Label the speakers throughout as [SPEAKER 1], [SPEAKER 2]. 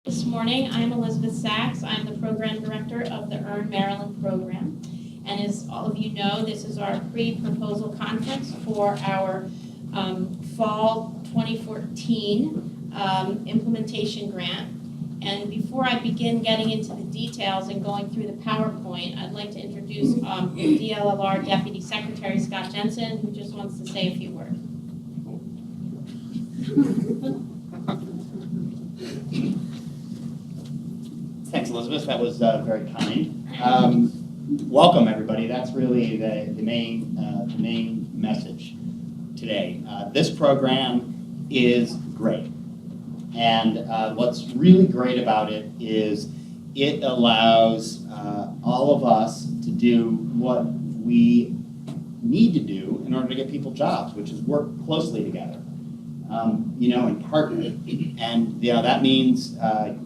[SPEAKER 1] This morning, I'm Elizabeth Sachs. I'm the program director of the Earn Maryland program. And as all of you know, this is our pre-proposal conference for our fall 2014 implementation grant. And before I begin getting into the details and going through the PowerPoint, I'd like to introduce DLLR Deputy Secretary Scott Jensen, who just wants to say a few words.
[SPEAKER 2] Thanks, Elizabeth. That was very kind. Welcome, everybody. That's really the main message today. This program is great. And what's really great about it is it allows all of us to do what we need to do in order to get people jobs, which is work closely together, and partner. And that means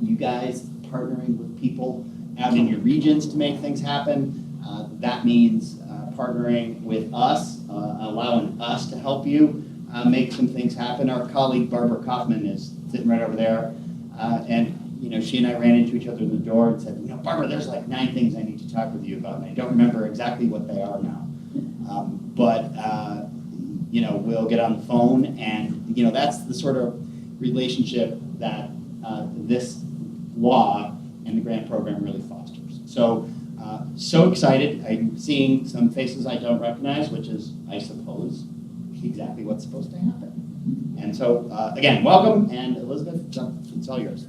[SPEAKER 2] you guys partnering with people out in your regions to make things happen. That means partnering with us, allowing us to help you make some things happen. Our colleague Barbara Kaufman is sitting right over there, and she and I ran into each other in the door and said, Barbara, there's like 9 things I need to talk with you about, and I don't remember exactly what they are now. But we'll get on the phone, and that's the sort of relationship that this law and the grant program really fosters. So excited. I'm seeing some faces I don't recognize, which is, I suppose, exactly what's supposed to happen. And so, again, welcome, and Elizabeth, it's all yours.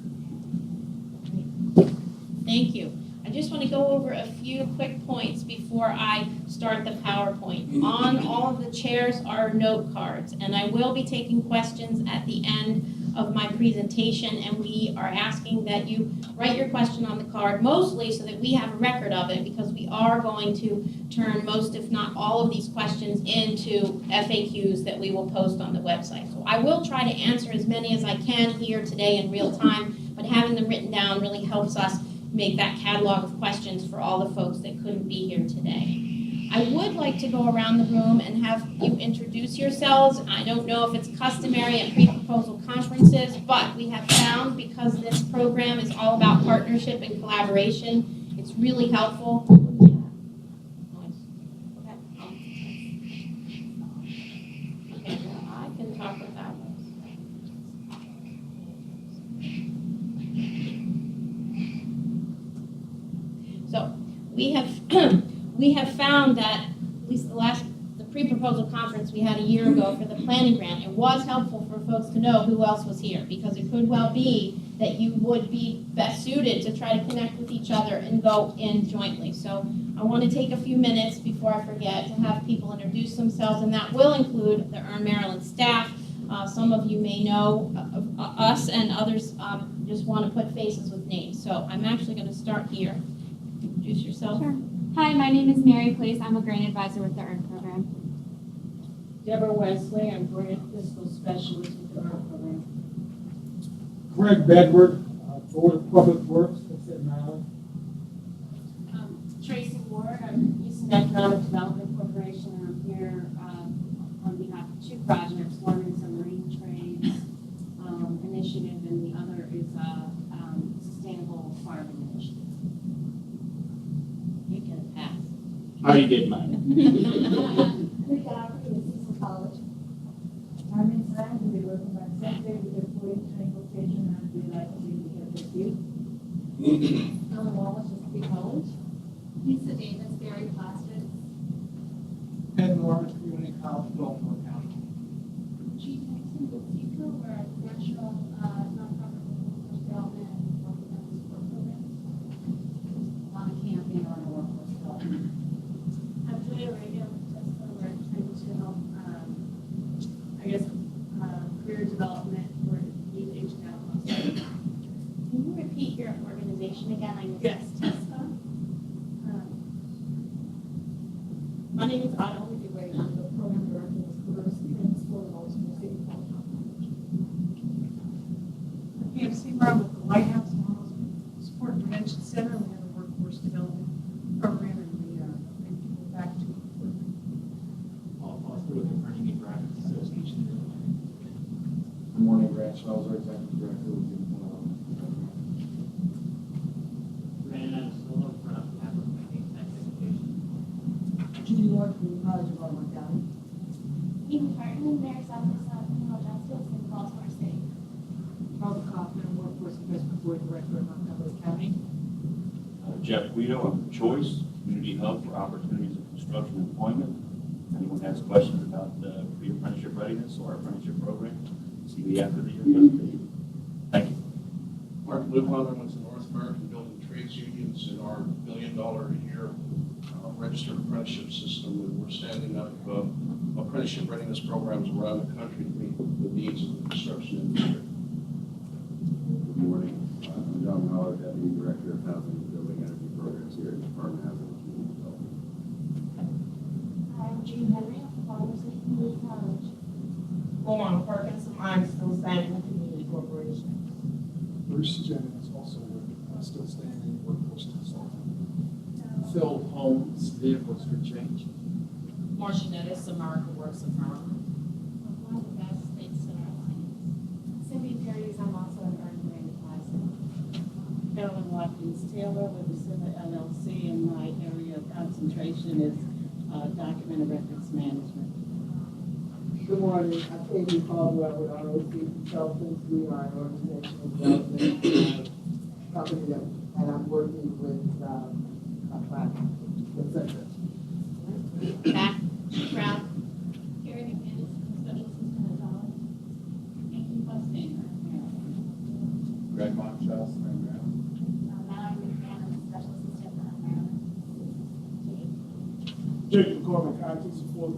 [SPEAKER 1] Thank you. I just want to go over a few quick points before I start the PowerPoint. On all of the chairs are note cards, and I will be taking questions at the end of my presentation, and we are asking that you write your question on the card, mostly so that we have a record of it, because we are going to turn most, if not all, of these questions into FAQs that we will post on the website. So I will try to answer as many as I can here today in real time, but having them written down really helps us make that catalog of questions for all the folks that couldn't be here today. I would like to go around the room and have you introduce yourselves. I don't know if it's customary at pre-proposal conferences, but we have found, because this program is all about partnership and collaboration, it's really helpful. Okay, well, I can talk without this. So we have found that, at least the pre-proposal conference we had a year ago for the planning grant, it was helpful for folks to know who else was here, because it could well be that you would be best suited to try to connect with each other and go in jointly. So I want to take a few minutes before I forget to have people introduce themselves, and that will include the Earn Maryland staff. Some of you may know us, and others just want to put faces with names. So I'm actually going to start here. Introduce yourself.
[SPEAKER 3] Sure. Hi, my name is Mary Place. I'm a grant advisor with the EARN program.
[SPEAKER 4] Deborah Wesley, I'm grant fiscal specialist with the EARN program.
[SPEAKER 5] Greg Bedward, Board of Public Works, Staten Island.
[SPEAKER 4] Tracy Ward, I'm Houston Economic Development Corporation, and I'm here on behalf of 2 projects. One is a marine trades initiative, and the other is a sustainable farming initiative.
[SPEAKER 1] You can pass.
[SPEAKER 2] I already did mine.
[SPEAKER 6] We got it in Cecil College. I'm inside, we were working on Saturday, we did 40 transportation, and we like to be here with you. Ellen Wallace is Free College.
[SPEAKER 7] Lisa Davis, Berry Plastics.
[SPEAKER 5] Ed Norris, Community College, Baltimore County.
[SPEAKER 7] G. Jackson with CECO, we're a national nonprofit workforce development and workforce support program.
[SPEAKER 4] A lot of camping on workforce development.
[SPEAKER 7] I'm Julia Radio, that's where we're trying to help, career development for youth age down.
[SPEAKER 1] Can you repeat your organization again? I missed
[SPEAKER 7] Yes,
[SPEAKER 1] it.
[SPEAKER 7] TESCO.
[SPEAKER 6] My name is Ada Olivia, I'm the program director of diversity and sport and also the city college.
[SPEAKER 8] Pam Seymour with the White House Support and Prevention Center. We have a workforce development program, and we bring people back to work.
[SPEAKER 9] Paul Foster with the Printing and Graphics Association.
[SPEAKER 5] Good morning, Grant Schmelzer, Executive Director with the
[SPEAKER 6] College of Baltimore County.
[SPEAKER 7] Amy Hartman, Mayor's Office of Criminal Justice in Baltimore City.
[SPEAKER 8] Robert Kaufman, Workforce Investment Board Director in Montgomery County.
[SPEAKER 10] Jeff Guido, I'm with Choice, Community Hub for Opportunities in Construction and Employment. If anyone has questions about the pre-apprenticeship readiness or apprenticeship program, see me after the year presentation. Thank you.
[SPEAKER 11] Mark Bluebonner with the North American Building Trades Unions in our $1 billion a year registered apprenticeship system. And we're standing up apprenticeship readiness programs around the country to meet the needs of the construction industry.
[SPEAKER 12] Good morning. I'm John Miller, Deputy Director of Housing and Building Energy Programs here at the Department of Housing and Community Development.
[SPEAKER 7] I'm Jean Henry from Baltimore City Community College.
[SPEAKER 6] Luana Perkins from I'm Still Standing Community Corporation.
[SPEAKER 5] Bruce Jennings, also with Still Standing Workforce Consultant.
[SPEAKER 9] Phil Holmes, Vehicles for Change.
[SPEAKER 6] Marcia Nettis, America Works of Maryland.
[SPEAKER 3] Cindy Perry, I'm also an earned grant advisor.
[SPEAKER 13] Carolyn Watkins Taylor with the Civil LLC, and my area of concentration is document and records management.
[SPEAKER 6] Good morning. I'm Katie Caldwell with ROC Consultants. We are an organizational development company and I'm working with
[SPEAKER 1] Back, Brown.
[SPEAKER 7] Gary McManus, Special Assistant at Dollar. Ankie Busting.
[SPEAKER 9] Greg Montrose, Grand Round.
[SPEAKER 7] Mallory McManus, Special Assistant at Maryland.
[SPEAKER 5] Jake McCormick, IT support,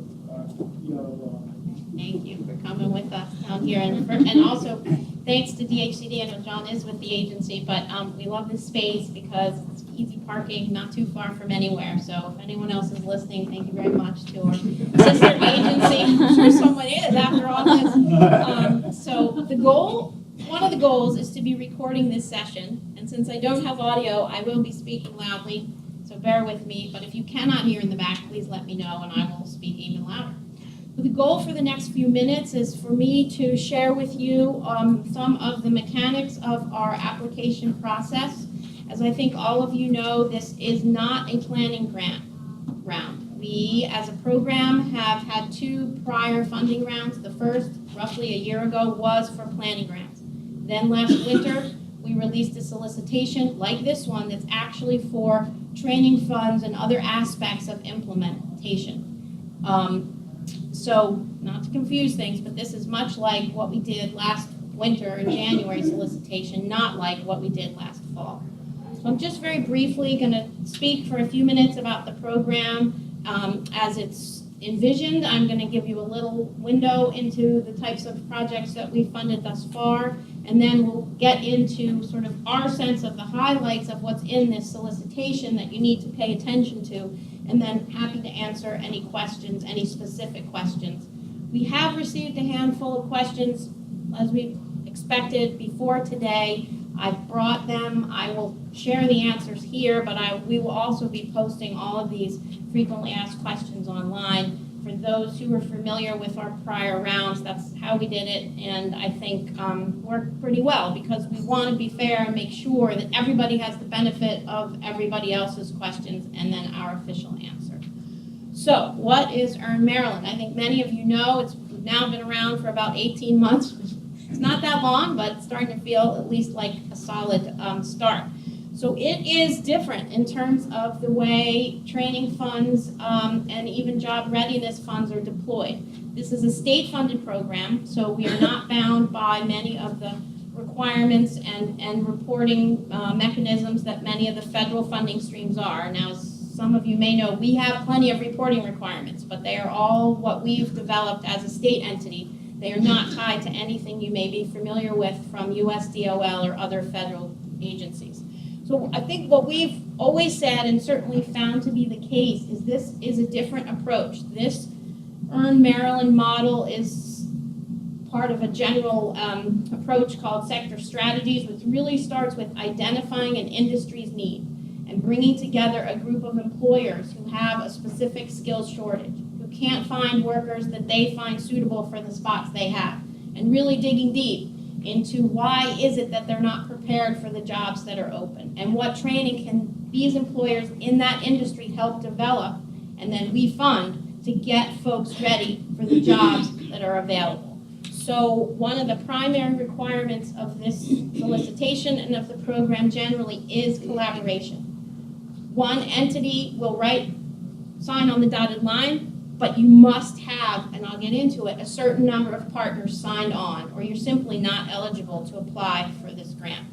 [SPEAKER 1] Thank you for coming with us down here, and also thanks to DHCD. I know John is with the agency, but we love this space because it's easy parking, not too far from anywhere. So if anyone else is listening, thank you very much to our sister agency. I'm sure someone is after all this. So the goal, one of the goals, is to be recording this session, and since I don't have audio, I will be speaking loudly. So bear with me. But if you cannot hear in the back, please let me know, and I will speak even louder. The goal for the next few minutes is for me to share with you some of the mechanics of our application process. As I think all of you know, this is not a planning grant round. We, as a program, have had 2 prior funding rounds. The first, roughly a year ago, was for planning grants. Then last winter, we released a solicitation like this one that's actually for training funds and other aspects of implementation. So, not to confuse things, but this is much like what we did last winter in January solicitation, not like what we did last fall. So I'm just very briefly going to speak for a few minutes about the program as it's envisioned. I'm going to give you a little window into the types of projects that we've funded thus far, and then we'll get into sort of our sense of the highlights of what's in this solicitation that you need to pay attention to, and then happy to answer any questions, any specific questions. We have received a handful of questions, as we expected before today. I've brought them. I will share the answers here, but we will also be posting all of these frequently asked questions online. For those who are familiar with our prior rounds, that's how we did it, and I think worked pretty well because we want to be fair and make sure that everybody has the benefit of everybody else's questions and then our official answer. So, what is Earn Maryland? I think many of you know it's now been around for about 18 months. It's not that long, but it's starting to feel at least like a solid start. So it is different in terms of the way training funds and even job readiness funds are deployed. This is a state-funded program, so we are not bound by many of the requirements and reporting mechanisms that many of the federal funding streams are. Now, as some of you may know, we have plenty of reporting requirements, but they are all what we've developed as a state entity. They are not tied to anything you may be familiar with from USDOL or other federal agencies. So I think what we've always said and certainly found to be the case is this is a different approach. This Earn Maryland model is part of a general approach called sector strategies, which really starts with identifying an industry's need and bringing together a group of employers who have a specific skills shortage, who can't find workers that they find suitable for the spots they have, and really digging deep into why is it that they're not prepared for the jobs that are open, and what training can these employers in that industry help develop, and then we fund to get folks ready for the jobs that are available. So one of the primary requirements of this solicitation and of the program generally is collaboration. One entity will sign on the dotted line, but you must have, and I'll get into it, a certain number of partners signed on, or you're simply not eligible to apply for this grant.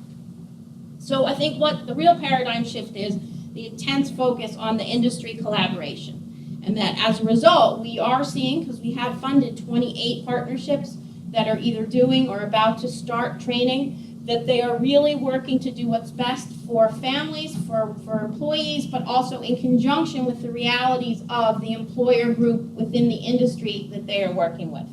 [SPEAKER 1] So I think what the real paradigm shift is, the intense focus on the industry collaboration. And that as a result, we are seeing, because we have funded 28 partnerships that are either doing or about to start training, that they are really working to do what's best for families, for employees, but also in conjunction with the realities of the employer group within the industry that they are working with.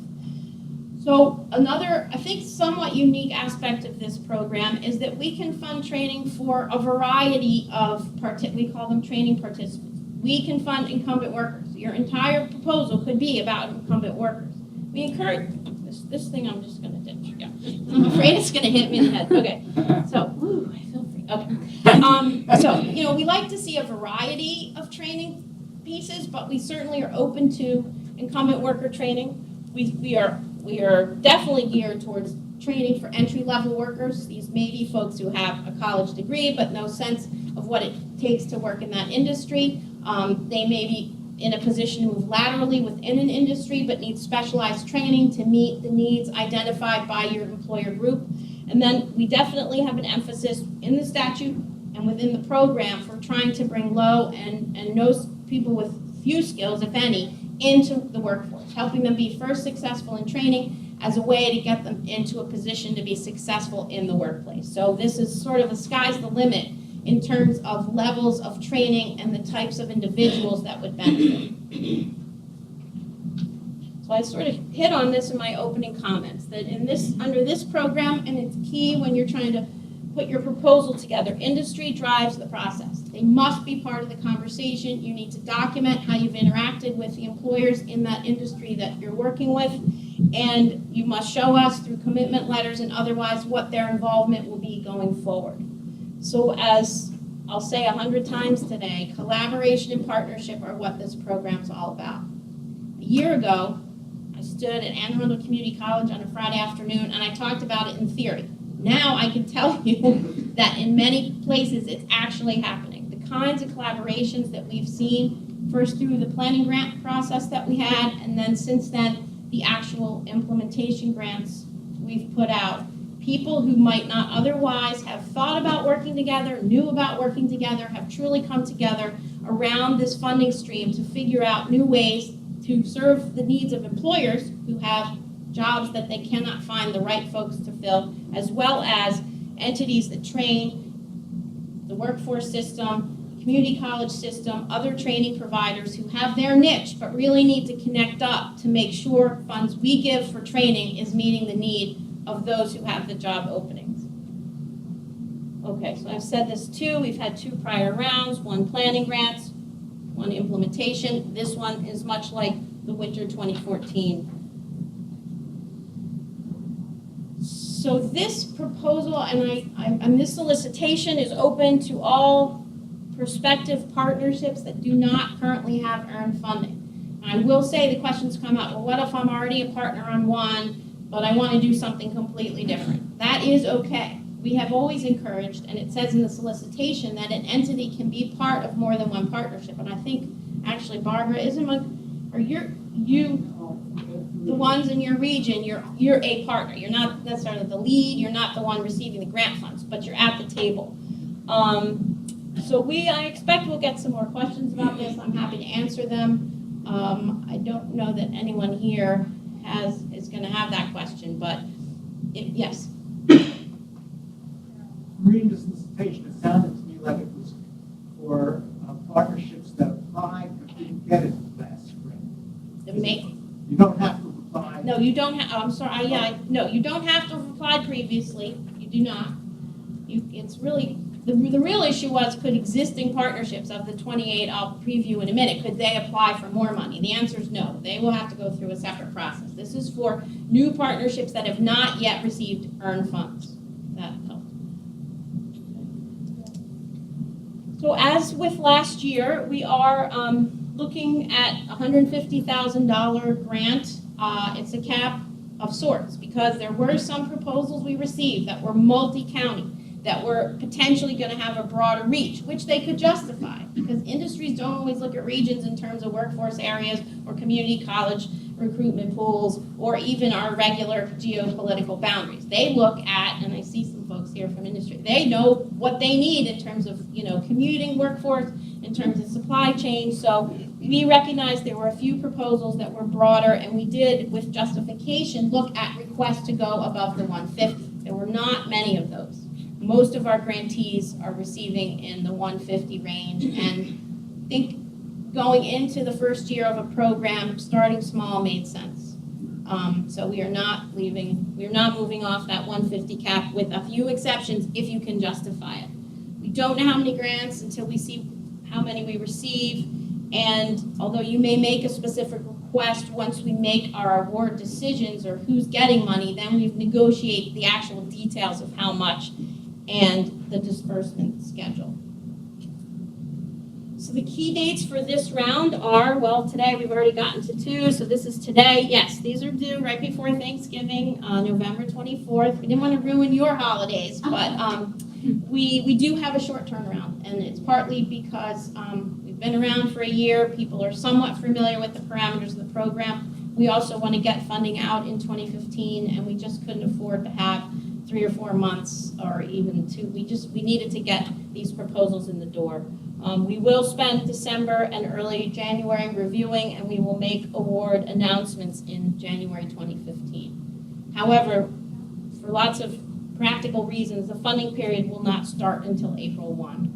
[SPEAKER 1] So another, I think, somewhat unique aspect of this program is that we can fund training for a variety of, we call them training participants. We can fund incumbent workers. Your entire proposal could be about incumbent workers. We encourage, this thing I'm just going to ditch. Yeah. I'm afraid it's going to hit me in the head. Okay. So, woo, I feel free. Okay. So, we like to see a variety of training pieces, but we certainly are open to incumbent worker training. We are definitely geared towards training for entry-level workers. These may be folks who have a college degree but no sense of what it takes to work in that industry. They may be in a position to move laterally within an industry but need specialized training to meet the needs identified by your employer group. And then we definitely have an emphasis in the statute and within the program for trying to bring low and no people with few skills, if any, into the workforce, helping them be first successful in training as a way to get them into a position to be successful in the workplace. So this is sort of a sky's the limit in terms of levels of training and the types of individuals that would benefit. So I sort of hit on this in my opening comments, that under this program, and it's key when you're trying to put your proposal together, industry drives the process. They must be part of the conversation. You need to document how you've interacted with the employers in that industry that you're working with, and you must show us through commitment letters and otherwise what their involvement will be going forward. So as I'll say 100 times today, collaboration and partnership are what this program's all about. A year ago, I stood at Anne Arundel Community College on a Friday afternoon and I talked about it in theory. Now I can tell you that in many places it's actually happening. The kinds of collaborations that we've seen, first through the planning grant process that we had, and then since then, the actual implementation grants we've put out. People who might not otherwise have thought about working together, knew about working together, have truly come together around this funding stream to figure out new ways to serve the needs of employers who have jobs that they cannot find the right folks to fill, as well as entities that train, the workforce system, community college system, other training providers who have their niche but really need to connect up to make sure funds we give for training is meeting the need of those who have the job openings. Okay, so I've said this too. We've had 2 prior rounds, 1 planning grants, 1 implementation. This one is much like the winter 2014. So this proposal and this solicitation is open to all prospective partnerships that do not currently have earned funding. And I will say the questions come up, well, what if I'm already a partner on one, but I want to do something completely different? That is okay. We have always encouraged, and it says in the solicitation, that an entity can be part of more than one partnership. And I think, actually, Barbara, the ones in your region, you're a partner. You're not necessarily the lead, you're not the one receiving the grant funds, but you're at the table. So I expect we'll get some more questions about this. I'm happy to answer them. I don't know that anyone here is going to have that question, but yes.
[SPEAKER 5] Reading the solicitation, it sounded to me like it was for partnerships that applied but didn't get it last spring. You don't have to apply.
[SPEAKER 1] No, you don't have. I'm sorry. No, you don't have to have applied previously. You do not. It's really the real issue was, could existing partnerships of the 28 I'll preview in a minute, could they apply for more money? The answer is no. They will have to go through a separate process. This is for new partnerships that have not yet received earned funds. That helps. So as with last year, we are looking at a $150,000 grant. It's a cap of sorts, because there were some proposals we received that were multi-county, that were potentially going to have a broader reach, which they could justify, because industries don't always look at regions in terms of workforce areas or community college recruitment pools, or even our regular geopolitical boundaries. They look at, and I see some folks here from industry, they know what they need in terms of, commuting workforce, in terms of supply chain. So we recognized there were a few proposals that were broader, and we did, with justification, look at requests to go above the 150. There were not many of those. Most of our grantees are receiving in the 150 range, and I think going into the first year of a program, starting small made sense. So we are not moving off that 150 cap, with a few exceptions if you can justify it. We don't know how many grants until we see how many we receive, and although you may make a specific request, once we make our award decisions or who's getting money, then we negotiate the actual details of how much and the disbursement schedule. So the key dates for this round are, well, today we've already gotten to 2, so this is today. Yes, these are due right before Thanksgiving, November 24th. We didn't want to ruin your holidays, but we do have a short turnaround, and it's partly because we've been around for a year. People are somewhat familiar with the parameters of the program. We also want to get funding out in 2015, and we just couldn't afford to have 3 or 4 months or even 2. We needed to get these proposals in the door. We will spend December and early January reviewing, and we will make award announcements in January 2015. However, for lots of practical reasons, the funding period will not start until April 1.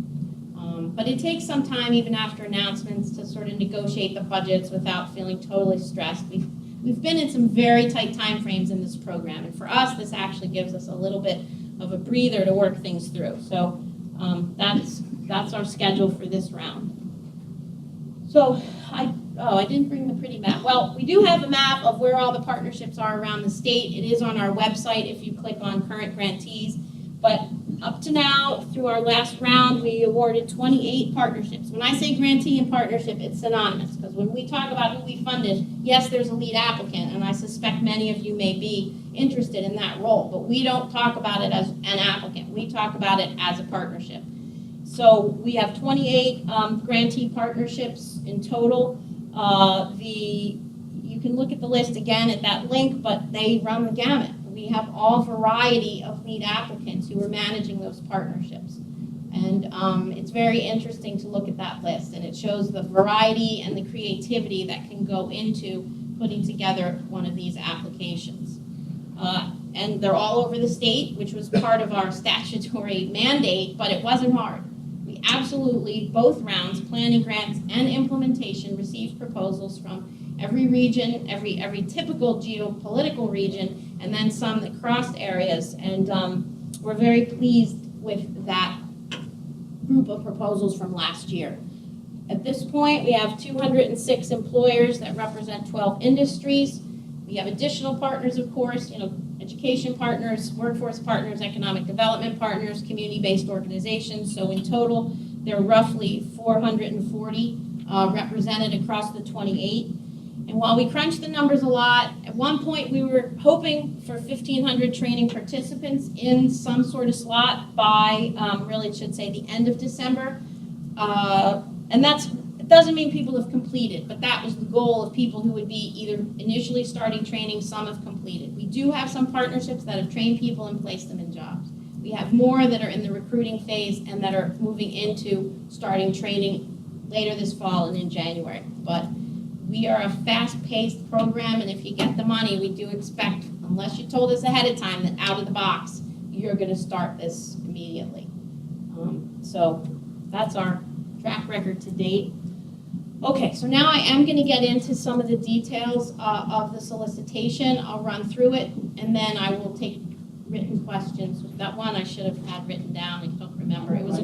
[SPEAKER 1] But it takes some time, even after announcements, to sort of negotiate the budgets without feeling totally stressed. We've been in some very tight timeframes in this program, and for us, this actually gives us a little bit of a breather to work things through. So that's our schedule for this round. So I didn't bring the pretty map. Well, we do have a map of where all the partnerships are around the state. It is on our website if you click on current grantees. But up to now, through our last round, we awarded 28 partnerships. When I say grantee and partnership, it's synonymous, because when we talk about who we funded, yes, there's a lead applicant, and I suspect many of you may be interested in that role, but we don't talk about it as an applicant. We talk about it as a partnership. So we have 28 grantee partnerships in total. You can look at the list again at that link, but they run the gamut. We have all variety of lead applicants who are managing those partnerships. And it's very interesting to look at that list, and it shows the variety and the creativity that can go into putting together one of these applications. And they're all over the state, which was part of our statutory mandate, but it wasn't hard. We absolutely, both rounds, planning grants and implementation, received proposals from every region, every typical geopolitical region, and then some that crossed areas. And we're very pleased with that group of proposals from last year. At this point, we have 206 employers that represent 12 industries. We have additional partners, of course, education partners, workforce partners, economic development partners, community-based organizations. So in total, there are roughly 440 represented across the 28. And while we crunched the numbers a lot, at one point we were hoping for 1,500 training participants in some sort of slot by, really it should say, the end of December. And it doesn't mean people have completed, but that was the goal of people who would be either initially starting training, some have completed. We do have some partnerships that have trained people and placed them in jobs. We have more that are in the recruiting phase and that are moving into starting training later this fall and in January. But we are a fast-paced program, and if you get the money, we do expect, unless you told us ahead of time that out of the box, you're going to start this immediately. So that's our track record to date. Okay, so now I am going to get into some of the details of the solicitation. I'll run through it, and then I will take written questions. That one I should have had written down. I don't remember. It was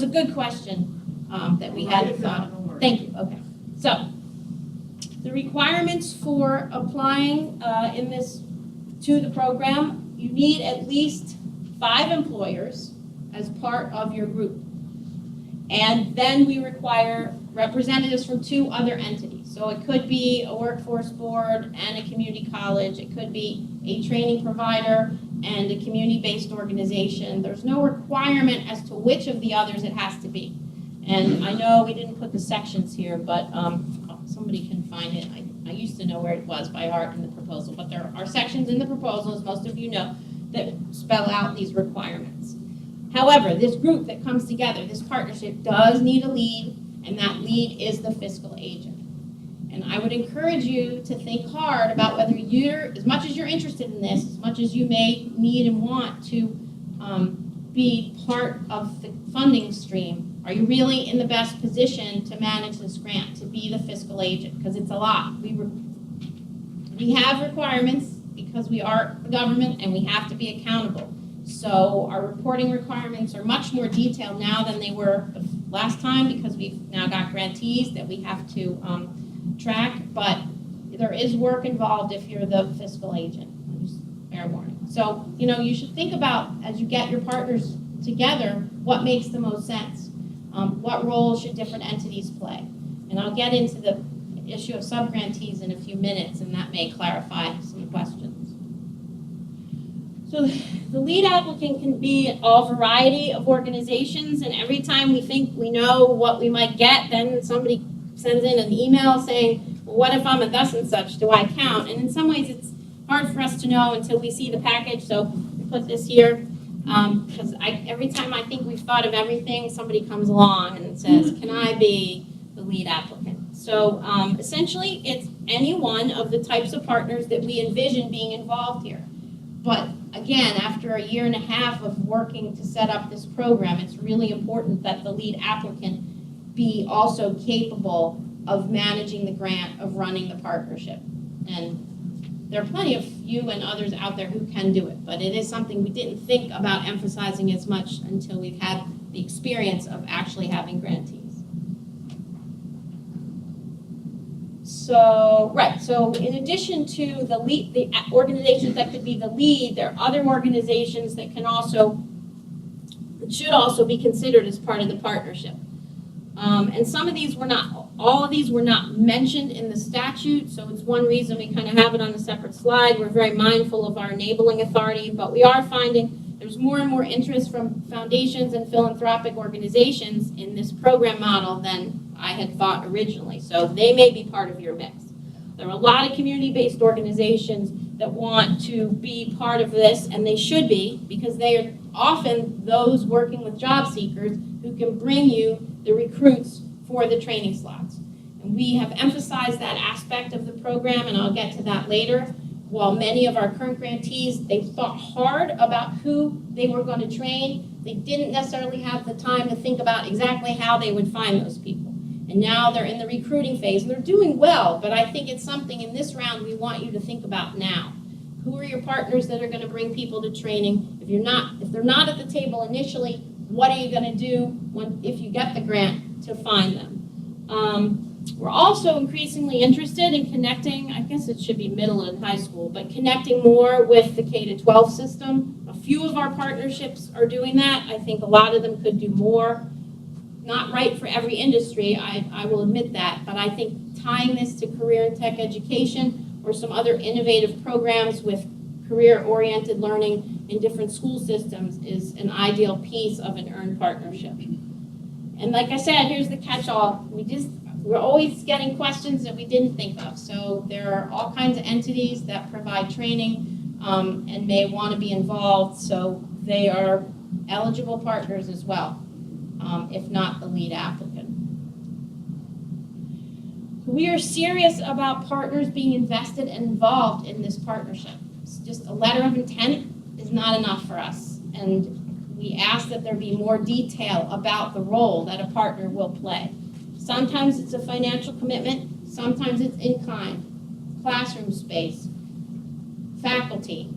[SPEAKER 1] a good question that we had thought of. Thank you. Okay, so the requirements for applying to the program, you need at least 5 employers as part of your group. And then we require representatives from 2 other entities. So it could be a workforce board and a community college. It could be a training provider and a community-based organization. There's no requirement as to which of the others it has to be. And I know we didn't put the sections here, but somebody can find it. I used to know where it was by heart in the proposal, but there are sections in the proposal, as most of you know, that spell out these requirements. However, this group that comes together, this partnership, does need a lead, and that lead is the fiscal agent. And I would encourage you to think hard about whether you're, as much as you're interested in this, as much as you may need and want to be part of the funding stream, are you really in the best position to manage this grant, to be the fiscal agent? Because it's a lot. We have requirements because we are the government and we have to be accountable. So our reporting requirements are much more detailed now than they were last time because we've now got grantees that we have to track. But there is work involved if you're the fiscal agent. Just fair warning. So, you should think about, as you get your partners together, what makes the most sense. What role should different entities play? And I'll get into the issue of subgrantees in a few minutes, and that may clarify some questions. So the lead applicant can be a variety of organizations, and every time we think we know what we might get, then somebody sends in an email saying, well, what if I'm a thus and such? Do I count? And in some ways, it's hard for us to know until we see the package, so we put this here. Because every time I think we've thought of everything, somebody comes along and says, can I be the lead applicant? So essentially, it's any one of the types of partners that we envision being involved here. But again, after a year and a half of working to set up this program, it's really important that the lead applicant be also capable of managing the grant, of running the partnership. And there are plenty of you and others out there who can do it, but it is something we didn't think about emphasizing as much until we've had the experience of actually having grantees. So in addition to the lead, the organizations that could be the lead, there are other organizations that should also be considered as part of the partnership. And some of these all of these were not mentioned in the statute, so it's one reason we kind of have it on a separate slide. We're very mindful of our enabling authority, but we are finding there's more and more interest from foundations and philanthropic organizations in this program model than I had thought originally, so they may be part of your mix. There are a lot of community-based organizations that want to be part of this, and they should be, because they are often those working with job seekers who can bring you the recruits for the training slots. And we have emphasized that aspect of the program, and I'll get to that later. While many of our current grantees, they've thought hard about who they were going to train, they didn't necessarily have the time to think about exactly how they would find those people. And now they're in the recruiting phase, and they're doing well, but I think it's something in this round we want you to think about now. Who are your partners that are going to bring people to training? If they're not at the table initially, what are you going to do if you get the grant to find them? We're also increasingly interested in connecting, I guess it should be middle and high school, but connecting more with the K-12 system. A few of our partnerships are doing that. I think a lot of them could do more. Not right for every industry, I will admit that, but I think tying this to career and tech education or some other innovative programs with career-oriented learning in different school systems is an ideal piece of an earned partnership. And like I said, here's the catch-all. We're always getting questions that we didn't think of. So there are all kinds of entities that provide training and may want to be involved. So they are eligible partners as well, if not the lead applicant. We are serious about partners being invested and involved in this partnership. It's just a letter of intent is not enough for us. And we ask that there be more detail about the role that a partner will play. Sometimes it's a financial commitment, sometimes it's in kind, classroom space, faculty.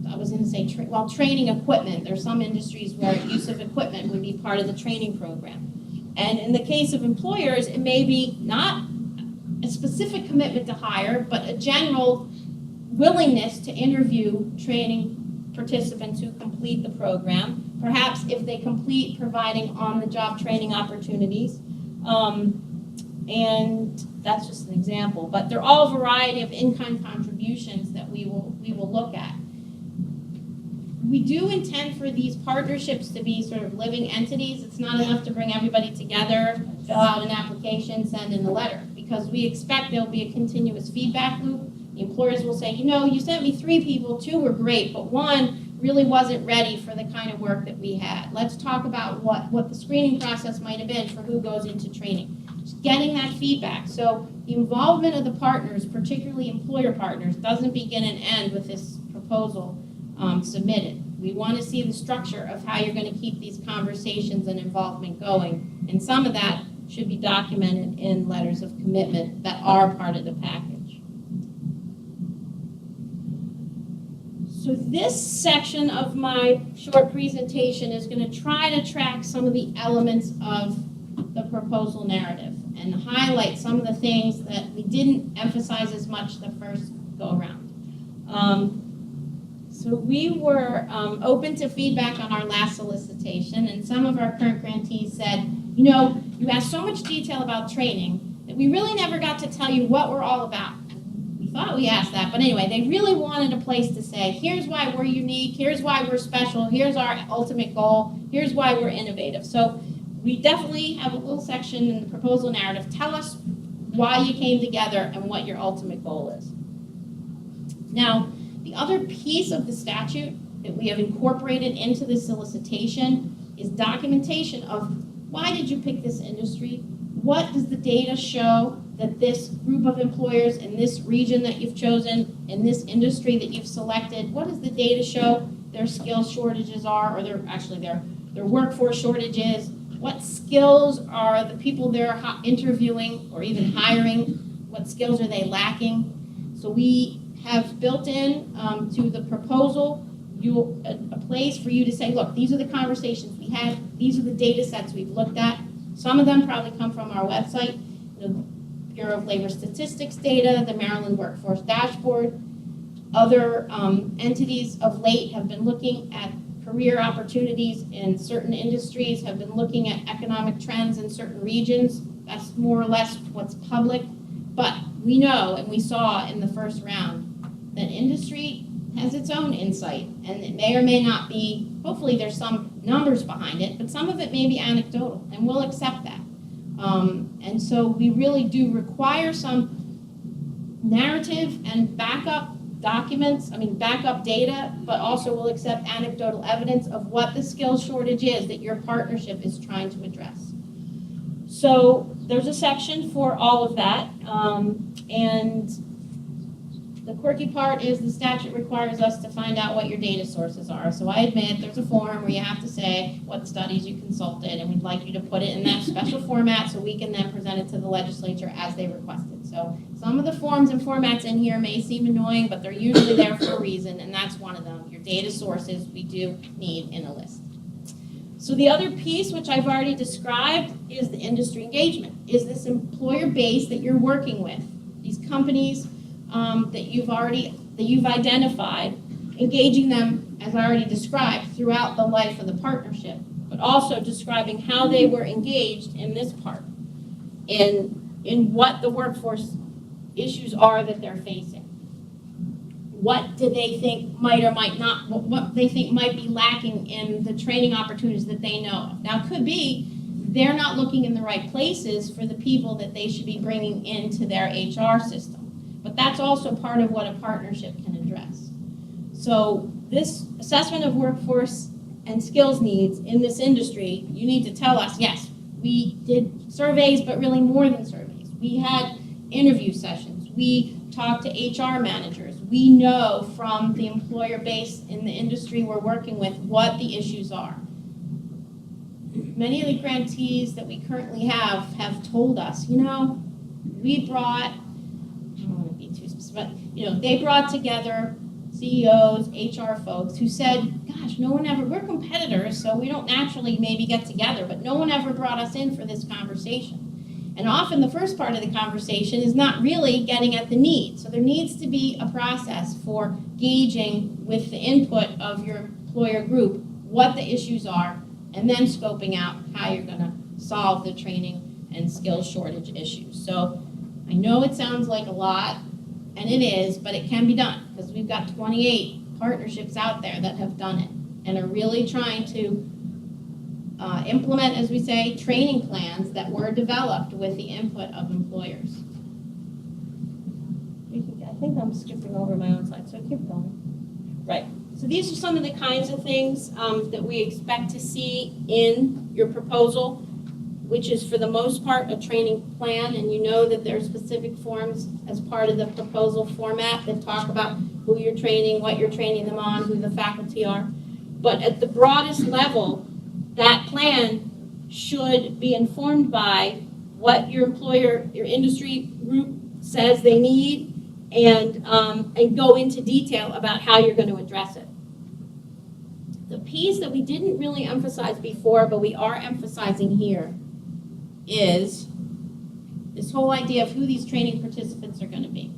[SPEAKER 1] I was going to say, training equipment. There are some industries where use of equipment would be part of the training program. And in the case of employers, it may be not a specific commitment to hire, but a general willingness to interview training participants who complete the program perhaps if they complete providing on-the-job training opportunities. And that's just an example, but they're all a variety of in-kind contributions that we will look at. We do intend for these partnerships to be sort of living entities. It's not enough to bring everybody together, fill out an application, send in a letter, because we expect there'll be a continuous feedback loop. The employers will say, you sent me 3 people, 2 were great, but 1 really wasn't ready for the kind of work that we had. Let's talk about what the screening process might have been for who goes into training. Just getting that feedback. So the involvement of the partners, particularly employer partners, doesn't begin and end with this proposal submitted. We want to see the structure of how you're going to keep these conversations and involvement going. And some of that should be documented in letters of commitment that are part of the package. So this section of my short presentation is going to try to track some of the elements of the proposal narrative and highlight some of the things that we didn't emphasize as much the first go around. So we were open to feedback on our last solicitation, and some of our current grantees said, you asked so much detail about training that we really never got to tell you what we're all about. We thought we asked that, but anyway, they really wanted a place to say, here's why we're unique, here's why we're special, here's our ultimate goal, here's why we're innovative. So we definitely have a little section in the proposal narrative. Tell us why you came together and what your ultimate goal is. Now, the other piece of the statute that we have incorporated into the solicitation is documentation of why did you pick this industry? What does the data show that this group of employers in this region that you've chosen, in this industry that you've selected, what does the data show their skills shortages are, or their workforce shortages? What skills are the people they're interviewing or even hiring? What skills are they lacking? So we have built in to the proposal a place for you to say, look, these are the conversations we had, these are the data sets we've looked at. Some of them probably come from our website, the Bureau of Labor Statistics data, the Maryland Workforce Dashboard. Other entities of late have been looking at career opportunities in certain industries, have been looking at economic trends in certain regions. That's more or less what's public. But we know, and we saw in the first round, that industry has its own insight, and it may or may not be, hopefully there's some numbers behind it, but some of it may be anecdotal, and we'll accept that. And so we really do require some narrative and backup data, but also we'll accept anecdotal evidence of what the skills shortage is that your partnership is trying to address. So there's a section for all of that, and the quirky part is the statute requires us to find out what your data sources are. So I admit there's a form where you have to say what studies you consulted, and we'd like you to put it in that special format so we can then present it to the legislature as they requested. So some of the forms and formats in here may seem annoying, but they're usually there for a reason, and that's one of them. Your data sources we do need in a list. So the other piece, which I've already described, is the industry engagement. Is this employer base that you're working with, these companies that you've identified, engaging them, as I already described, throughout the life of the partnership, but also describing how they were engaged in this part, in what the workforce issues are that they're facing. What do they think might or might not, what they think might be lacking in the training opportunities that they know of. Now, it could be they're not looking in the right places for the people that they should be bringing into their HR system. But that's also part of what a partnership can address. So this assessment of workforce and skills needs in this industry, you need to tell us, yes, we did surveys, but really more than surveys. We had interview sessions. We talked to HR managers. We know from the employer base in the industry we're working with what the issues are. Many of the grantees that we currently have told us, we brought, but they brought together CEOs, HR folks who said, gosh, we're competitors, so we don't naturally maybe get together, but no one ever brought us in for this conversation. And often the first part of the conversation is not really getting at the need. So there needs to be a process for gauging with the input of your employer group, what the issues are, and then scoping out how you're gonna solve the training and skills shortage issues. So I know it sounds like a lot, and it is, but it can be done, because we've got 28 partnerships out there that have done it and are really trying to implement, as we say, training plans that were developed with the input of employers. I think I'm skipping over my own slide, so keep going. Right. So these are some of the kinds of things that we expect to see in your proposal, which is for the most part a training plan, and you know that there are specific forms as part of the proposal format that talk about who you're training, what you're training them on, who the faculty are. But at the broadest level, that plan should be informed by what your employer, your industry group says they need, and go into detail about how you're going to address it. The piece that we didn't really emphasize before, but we are emphasizing here, is this whole idea of who these training participants are going to be.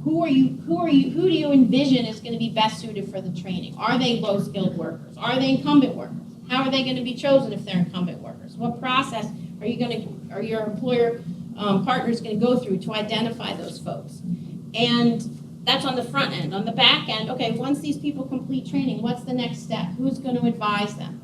[SPEAKER 1] Who do you envision is going to be best suited for the training? Are they low-skilled workers? Are they incumbent workers? How are they going to be chosen if they're incumbent workers? What process are your employer partners going to go through to identify those folks? And that's on the front end. On the back end, okay, once these people complete training, what's the next step? Who's going to advise them?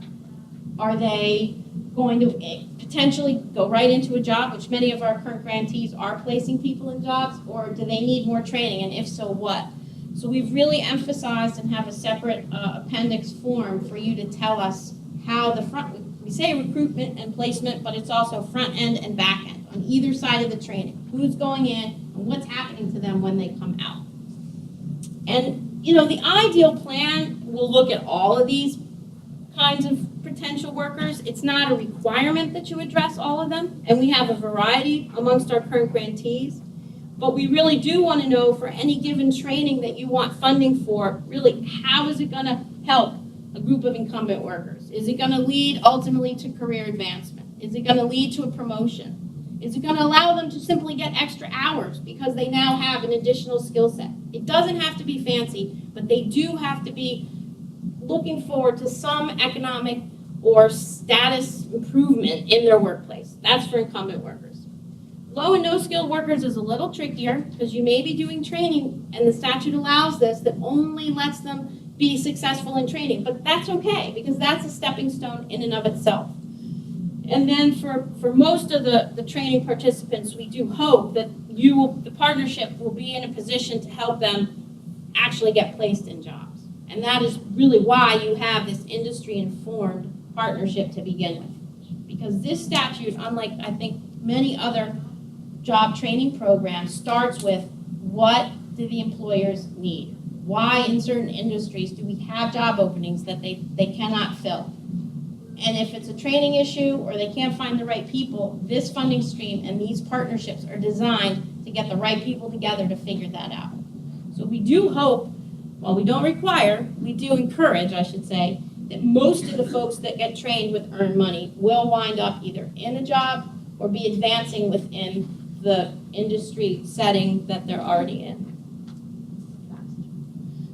[SPEAKER 1] Are they going to potentially go right into a job, which many of our current grantees are placing people in jobs, or do they need more training, and if so, what? So we've really emphasized and have a separate appendix form for you to tell us how the front, we say recruitment and placement, but it's also front end and back end on either side of the training. Who's going in and what's happening to them when they come out. And, you know, the ideal plan will look at all of these kinds of potential workers. It's not a requirement that you address all of them, and we have a variety amongst our current grantees. But we really do want to know for any given training that you want funding for, really, how is it going to help a group of incumbent workers? Is it going to lead ultimately to career advancement? Is it going to lead to a promotion? Is it going to allow them to simply get extra hours because they now have an additional skill set? It doesn't have to be fancy, but they do have to be looking forward to some economic or status improvement in their workplace. That's for incumbent workers. Low and no skilled workers is a little trickier because you may be doing training, and the statute allows this, that only lets them be successful in training. But that's okay, because that's a stepping stone in and of itself. And then for most of the training participants, we do hope that the partnership will be in a position to help them actually get placed in jobs. And that is really why you have this industry-informed partnership to begin with. Because this statute, unlike I think many other job training programs, starts with what do the employers need? Why in certain industries do we have job openings that they cannot fill? And if it's a training issue or they can't find the right people, this funding stream and these partnerships are designed to get the right people together to figure that out. So we do hope, while we don't require, we do encourage, I should say, that most of the folks that get trained with earned money will wind up either in a job or be advancing within the industry setting that they're already in.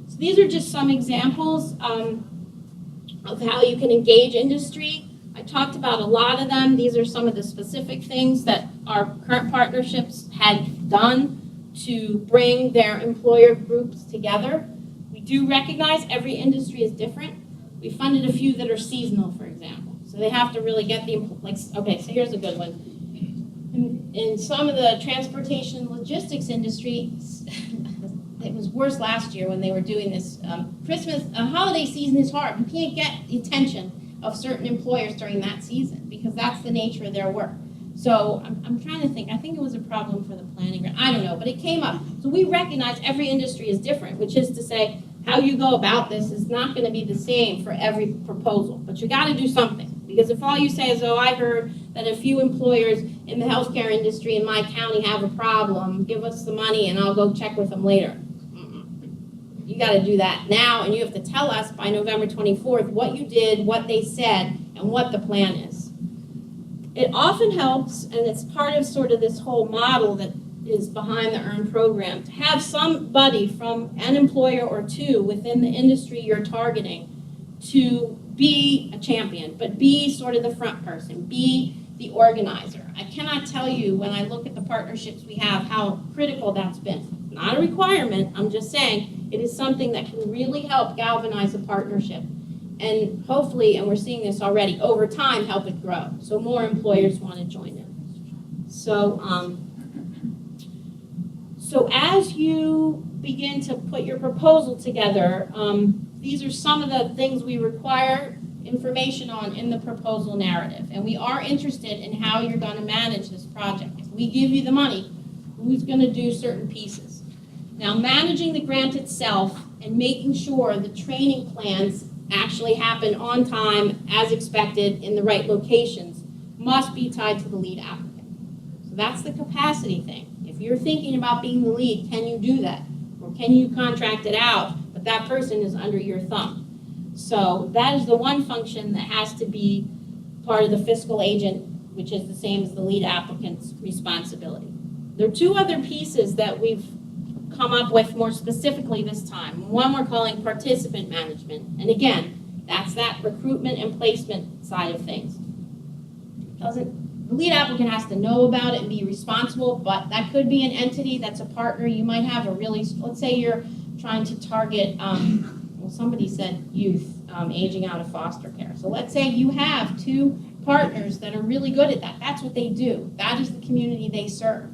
[SPEAKER 1] So these are just some examples of how you can engage industry. I talked about a lot of them. These are some of the specific things that our current partnerships had done to bring their employer groups together. We do recognize every industry is different. We funded a few that are seasonal, for example. So they have to really get okay, so here's a good one. In some of the transportation and logistics industry, it was worse last year when they were doing this. Christmas, holiday season is hard. You can't get the attention of certain employers during that season because that's the nature of their work. So I'm trying to think. I think it was a problem for the planning grant. I don't know, but it came up. So we recognize every industry is different, which is to say how you go about this is not going to be the same for every proposal. But you got to do something. Because if all you say is, oh, I heard that a few employers in the healthcare industry in my county have a problem, give us the money and I'll go check with them later. You got to do that now, and you have to tell us by November 24th what you did, what they said, and what the plan is. It often helps, and it's part of sort of this whole model that is behind the EARN program. To have somebody from an employer or two within the industry you're targeting to be a champion, but be sort of the front person, be the organizer. I cannot tell you when I look at the partnerships we have how critical that's been. Not a requirement, I'm just saying it is something that can really help galvanize a partnership. And hopefully, and we're seeing this already, over time help it grow. So more employers want to join in. So, so as you begin to put your proposal together, these are some of the things we require information on in the proposal narrative. And we are interested in how you're going to manage this project. If we give you the money, who's going to do certain pieces? Now, managing the grant itself and making sure the training plans actually happen on time, as expected, in the right locations, must be tied to the lead applicant. So that's the capacity thing. If you're thinking about being the lead, can you do that? Or can you contract it out, but that person is under your thumb? So that is the one function that has to be part of the fiscal agent, which is the same as the lead applicant's responsibility. There are two other pieces that we've come up with more specifically this time. One we're calling participant management. And again, that's that recruitment and placement side of things. The lead applicant has to know about it and be responsible, but that could be an entity that's a partner. You might have a really, let's say you're trying to target, well, somebody said youth aging out of foster care. So let's say you have two partners that are really good at that. That's what they do. That is the community they serve.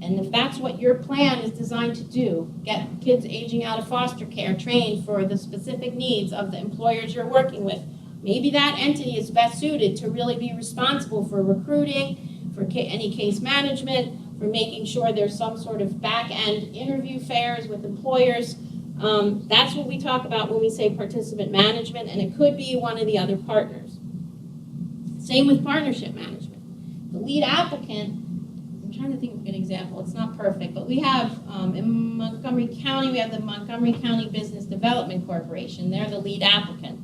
[SPEAKER 1] And if that's what your plan is designed to do, get kids aging out of foster care trained for the specific needs of the employers you're working with, maybe that entity is best suited to really be responsible for recruiting, for any case management, for making sure there's some sort of back-end interview fairs with employers. That's what we talk about when we say participant management, and it could be one of the other partners. Same with partnership management. The lead applicant, I'm trying to think of a good example. It's not perfect, but we have in Montgomery County, we have the Montgomery County Business Development Corporation. They're the lead applicant.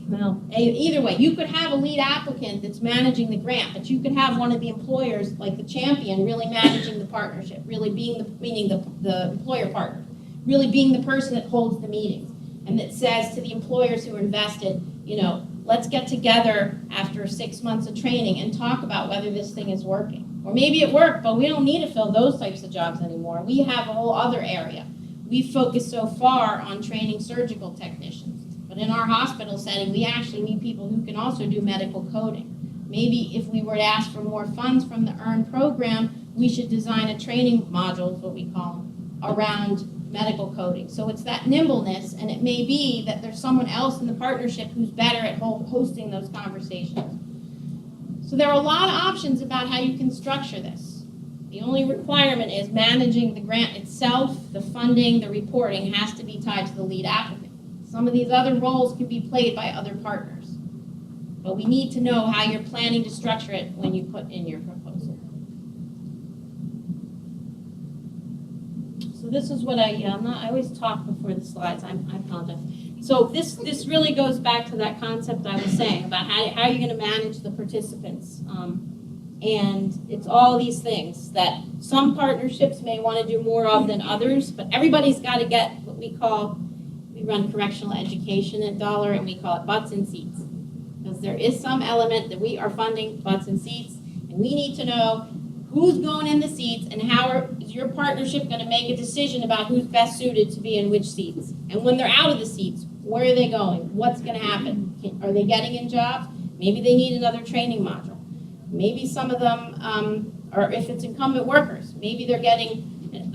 [SPEAKER 1] Well, either way, you could have a lead applicant that's managing the grant, but you could have one of the employers, like the champion, really managing the partnership, really being the employer partner, really being the person that holds the meetings and that says to the employers who are invested, you know, let's get together after 6 months of training and talk about whether this thing is working. Or maybe it worked, but we don't need to fill those types of jobs anymore. We have a whole other area. We focus so far on training surgical technicians. But in our hospital setting, we actually need people who can also do medical coding. Maybe if we were to ask for more funds from the EARN program, we should design a training module, is what we call them, around medical coding. So it's that nimbleness, and it may be that there's someone else in the partnership who's better at hosting those conversations. So there are a lot of options about how you can structure this. The only requirement is managing the grant itself, the funding, the reporting has to be tied to the lead applicant. Some of these other roles can be played by other partners. But we need to know how you're planning to structure it when you put in your proposal. So this is what I always talk before the slides, I apologize. So this really goes back to that concept I was saying about how you're gonna manage the participants. And it's all these things that some partnerships may wanna do more of than others, but everybody's gotta get what we run correctional education at Dollar, and we call it butts in seats. Because there is some element that we are funding butts in seats, and we need to know who's going in the seats and how is your partnership going to make a decision about who's best suited to be in which seats. And when they're out of the seats, where are they going? What's going to happen? Are they getting in jobs? Maybe they need another training module. Maybe some of them, or if it's incumbent workers, maybe they're getting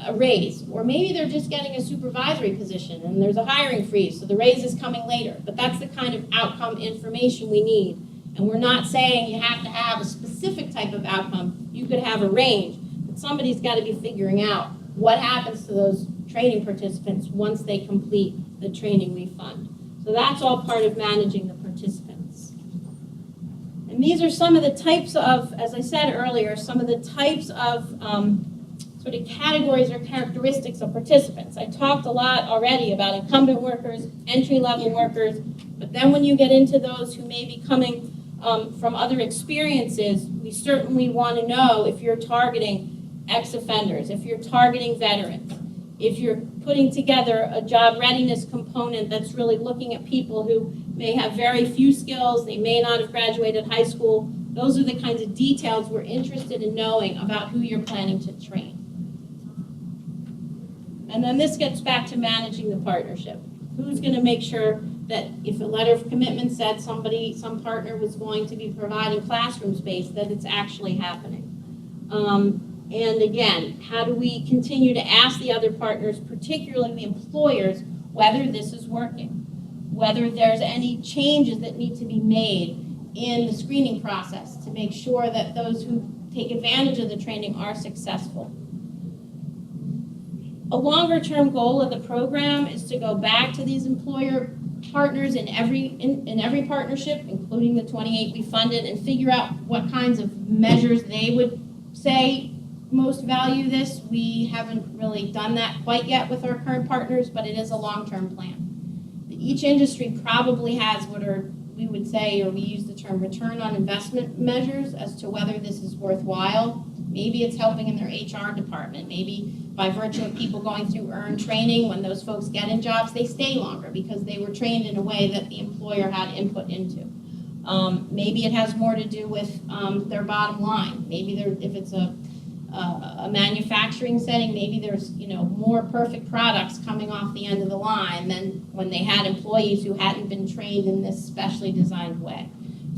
[SPEAKER 1] a raise, or maybe they're just getting a supervisory position and there's a hiring freeze, so the raise is coming later. But that's the kind of outcome information we need. And we're not saying you have to have a specific type of outcome. You could have a range, but somebody's got to be figuring out what happens to those training participants once they complete the training we fund. So that's all part of managing the participants. And these are some of the types of, as I said earlier, some of the types of sort of categories or characteristics of participants. I talked a lot already about incumbent workers, entry-level workers, but then when you get into those who may be coming from other experiences, we certainly want to know if you're targeting ex-offenders, if you're targeting veterans, if you're putting together a job readiness component that's really looking at people who may have very few skills, they may not have graduated high school, those are the kinds of details we're interested in knowing about who you're planning to train. And then this gets back to managing the partnership. Who's going to make sure that if a letter of commitment said some partner was going to be providing classroom space, that it's actually happening? And again, how do we continue to ask the other partners, particularly the employers, whether this is working? Whether there's any changes that need to be made in the screening process to make sure that those who take advantage of the training are successful. A longer-term goal of the program is to go back to these employer partners in every partnership, including the 28 we funded, and figure out what kinds of measures they would say most value this. We haven't really done that quite yet with our current partners, but it is a long-term plan. Each industry probably has what are, we would say, or we use the term return on investment measures as to whether this is worthwhile. Maybe it's helping in their HR department. Maybe by virtue of people going through earned training, when those folks get in jobs, they stay longer because they were trained in a way that the employer had input into. Maybe it has more to do with their bottom line. Maybe if it's a manufacturing setting, maybe there's more perfect products coming off the end of the line than when they had employees who hadn't been trained in this specially designed way.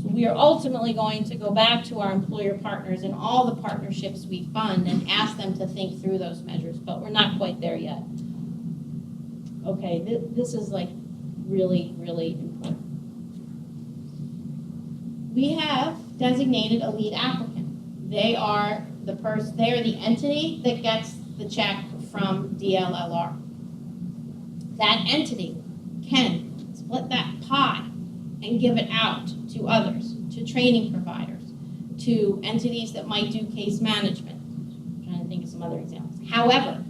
[SPEAKER 1] So we are ultimately going to go back to our employer partners and all the partnerships we fund and ask them to think through those measures, but we're not quite there yet. Okay, this is like really, really important. We have designated a lead applicant. They are the entity that gets the check from DLLR. That entity can split that pie and give it out to others, to training providers, to entities that might do case management. I'm trying to think of some other examples. However,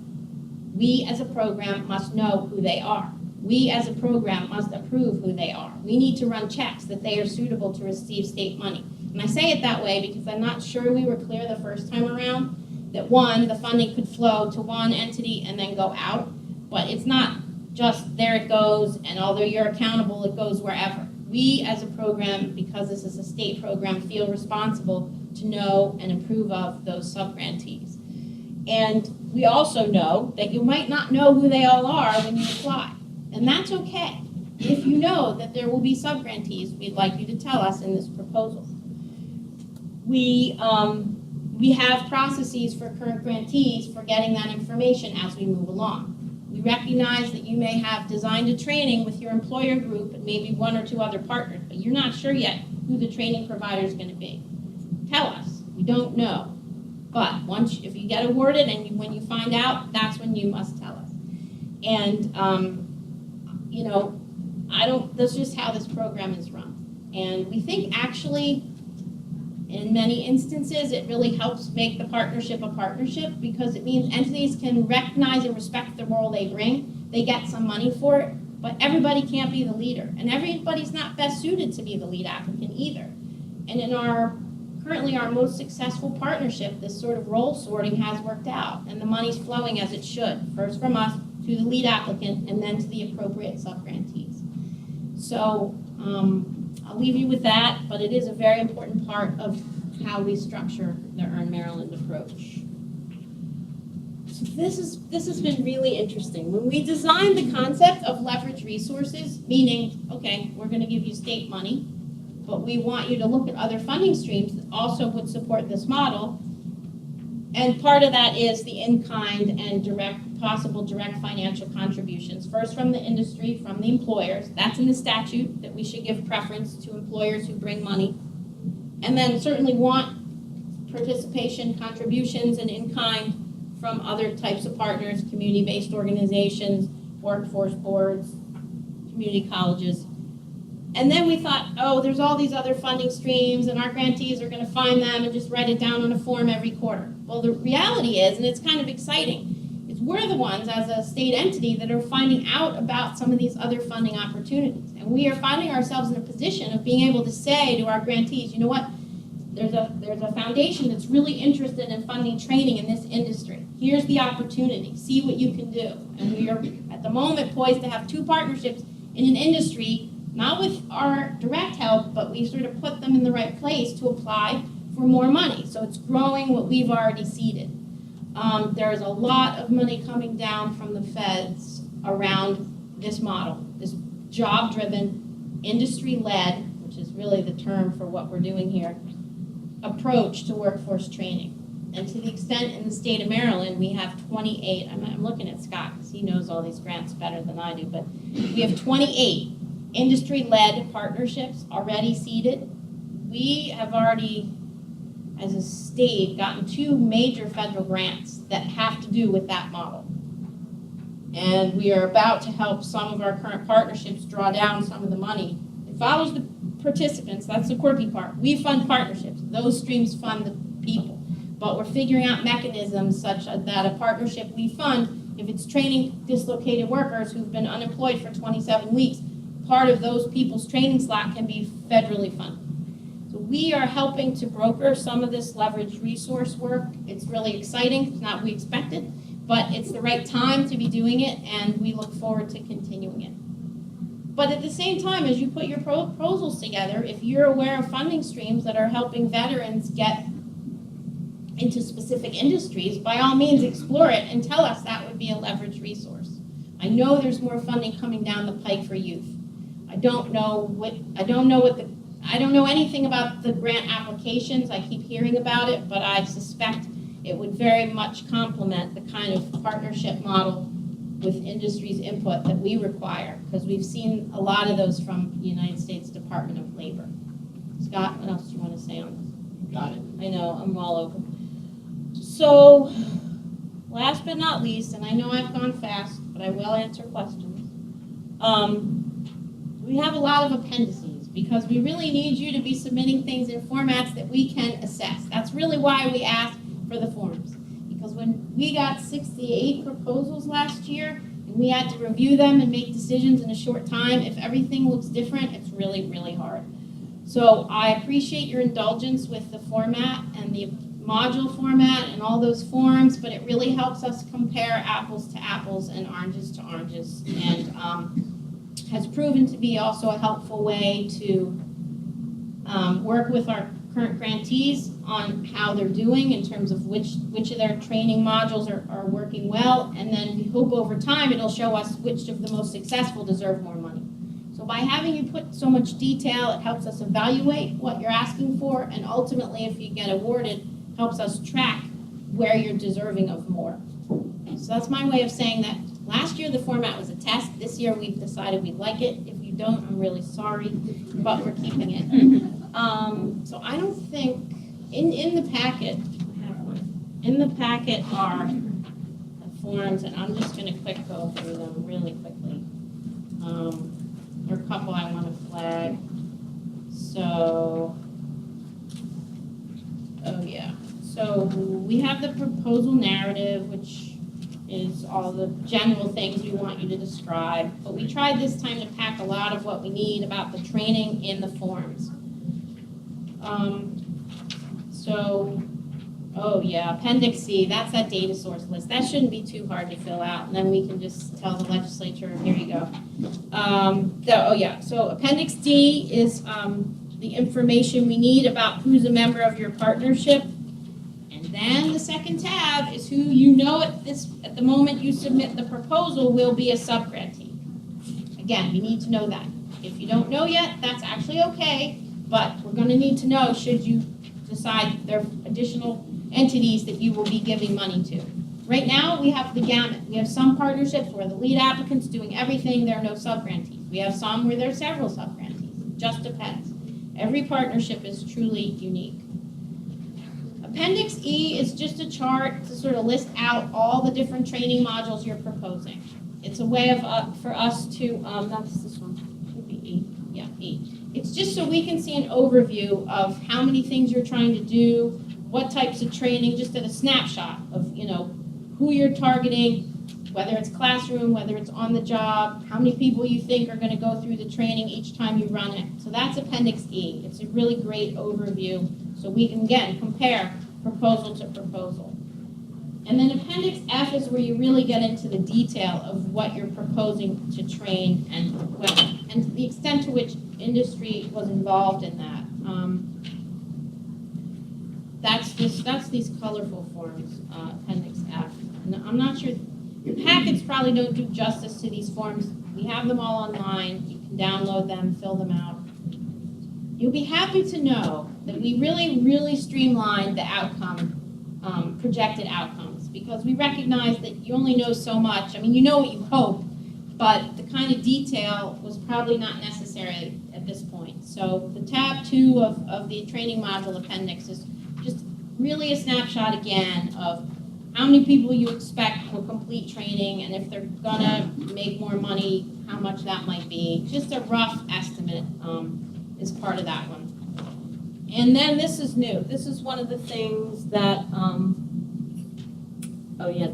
[SPEAKER 1] we as a program must know who they are. We as a program must approve who they are. We need to run checks that they are suitable to receive state money. And I say it that way because I'm not sure we were clear the first time around that one, the funding could flow to one entity and then go out, but it's not just there it goes and although you're accountable, it goes wherever. We as a program, because this is a state program, feel responsible to know and approve of those sub-grantees. And we also know that you might not know who they all are when you apply, and that's okay. If you know that there will be sub-grantees, we'd like you to tell us in this proposal. We have processes for current grantees for getting that information as we move along. We recognize that you may have designed a training with your employer group and maybe one or two other partners, but you're not sure yet who the training provider is going to be. Tell us. We don't know. But if you get awarded and when you find out, that's when you must tell us. And, that's just how this program is run. And we think actually, in many instances, it really helps make the partnership a partnership because it means entities can recognize and respect the role they bring. They get some money for it, but everybody can't be the leader. And everybody's not best suited to be the lead applicant either. And in currently our most successful partnership, this sort of role sorting has worked out. And the money's flowing as it should, first from us to the lead applicant and then to the appropriate sub-grantees. So I'll leave you with that, but it is a very important part of how we structure the Earn Maryland approach. So this has been really interesting. When we designed the concept of leverage resources, meaning, okay, we're going to give you state money, but we want you to look at other funding streams that also would support this model. And part of that is the in-kind and possible direct financial contributions. First from the industry, from the employers. That's in the statute that we should give preference to employers who bring money. And then certainly want participation, contributions, and in-kind from other types of partners, community-based organizations, workforce boards, community colleges. And then we thought, oh, there's all these other funding streams, and our grantees are going to find them and just write it down on a form every quarter. Well, the reality is, and it's kind of exciting, is we're the ones as a state entity that are finding out about some of these other funding opportunities. And we are finding ourselves in a position of being able to say to our grantees, you know what, there's a foundation that's really interested in funding training in this industry. Here's the opportunity. See what you can do. And we are, at the moment, poised to have 2 partnerships in an industry, not with our direct help, but we sort of put them in the right place to apply for more money. So it's growing what we've already seeded. There's a lot of money coming down from the feds around this model, this job-driven, industry-led, which is really the term for what we're doing here, approach to workforce training. And to the extent in the state of Maryland, we have 28, I'm looking at Scott because he knows all these grants better than I do, but we have 28 industry-led partnerships already seeded. We have already, as a state, gotten 2 major federal grants that have to do with that model. And we are about to help some of our current partnerships draw down some of the money. It follows the participants, that's the quirky part. We fund partnerships, those streams fund the people. But we're figuring out mechanisms such that a partnership we fund, if it's training dislocated workers who've been unemployed for 27 weeks, part of those people's training slot can be federally funded. So we are helping to broker some of this leveraged resource work. It's really exciting, it's not what we expected, but it's the right time to be doing it, and we look forward to continuing it. But at the same time, as you put your proposals together, if you're aware of funding streams that are helping veterans get into specific industries, by all means explore it and tell us that would be a leveraged resource. I know there's more funding coming down the pike for youth. I don't know anything about the grant applications. I keep hearing about it, but I suspect it would very much complement the kind of partnership model with industry's input that we require, because we've seen a lot of those from the United States Department of Labor. Scott, what else do you want to say on this?
[SPEAKER 2] Got it.
[SPEAKER 1] I know, I'm all over. So, last but not least, and I know I've gone fast, but I will answer questions. We have a lot of appendices because we really need you to be submitting things in formats that we can assess. That's really why we asked for the forms. Because when we got 68 proposals last year, and we had to review them and make decisions in a short time, if everything looks different, it's really, really hard. So I appreciate your indulgence with the format and the module format and all those forms, but it really helps us compare apples to apples and oranges to oranges, and has proven to be also a helpful way to work with our current grantees on how they're doing in terms of which of their training modules are working well, and then we hope over time it'll show us which of the most successful deserve more money. So by having you put so much detail, it helps us evaluate what you're asking for, and ultimately, if you get awarded, helps us track where you're deserving of more. So that's my way of saying that last year the format was a test. This year we've decided we like it. If you don't, I'm really sorry, but we're keeping it. So I don't think, in the packet, I have one. In the packet are the forms, and I'm just going to go through them really quickly. There are a couple I want to flag. So, oh yeah. So we have the proposal narrative, which is all the general things we want you to describe. But we tried this time to pack a lot of what we need about the training in the forms. Oh yeah, Appendix C, that's that data source list. That shouldn't be too hard to fill out, and then we can just tell the legislature, here you go. So Appendix D is the information we need about who's a member of your partnership. And then the second tab is who you know at the moment you submit the proposal will be a subgrantee. Again, you need to know that. If you don't know yet, that's actually okay, but we're going to need to know should you decide there are additional entities that you will be giving money to. Right now, we have the gamut. We have some partnerships where the lead applicant's doing everything, there are no subgrantees. We have some where there are several subgrantees. It just depends. Every partnership is truly unique. Appendix E is just a chart to sort of list out all the different training modules you're proposing. It's a way of for us to, that's this one, should be E, yeah, E. It's just so we can see an overview of how many things you're trying to do, what types of training, just at a snapshot of, who you're targeting, whether it's classroom, whether it's on the job, how many people you think are going to go through the training each time you run it. So that's Appendix E. It's a really great overview So we can, again, compare proposal to proposal. And then Appendix F is where you really get into the detail of what you're proposing to train and when, and the extent to which industry was involved in that. That's these colorful forms, Appendix F. And I'm not sure, your packets probably don't do justice to these forms. We have them all online. You can download them, fill them out. You'll be happy to know that we really streamlined the outcome, projected outcomes, because we recognize that you only know so much. I mean, you know what you hope, but the kind of detail was probably not necessary at this point. So the tab 2 of the training module appendix is just really a snapshot again of how many people you expect will complete training, and if they're gonna make more money, how much that might be. Just a rough estimate is part of that one. And then this is new. This is one of the things that,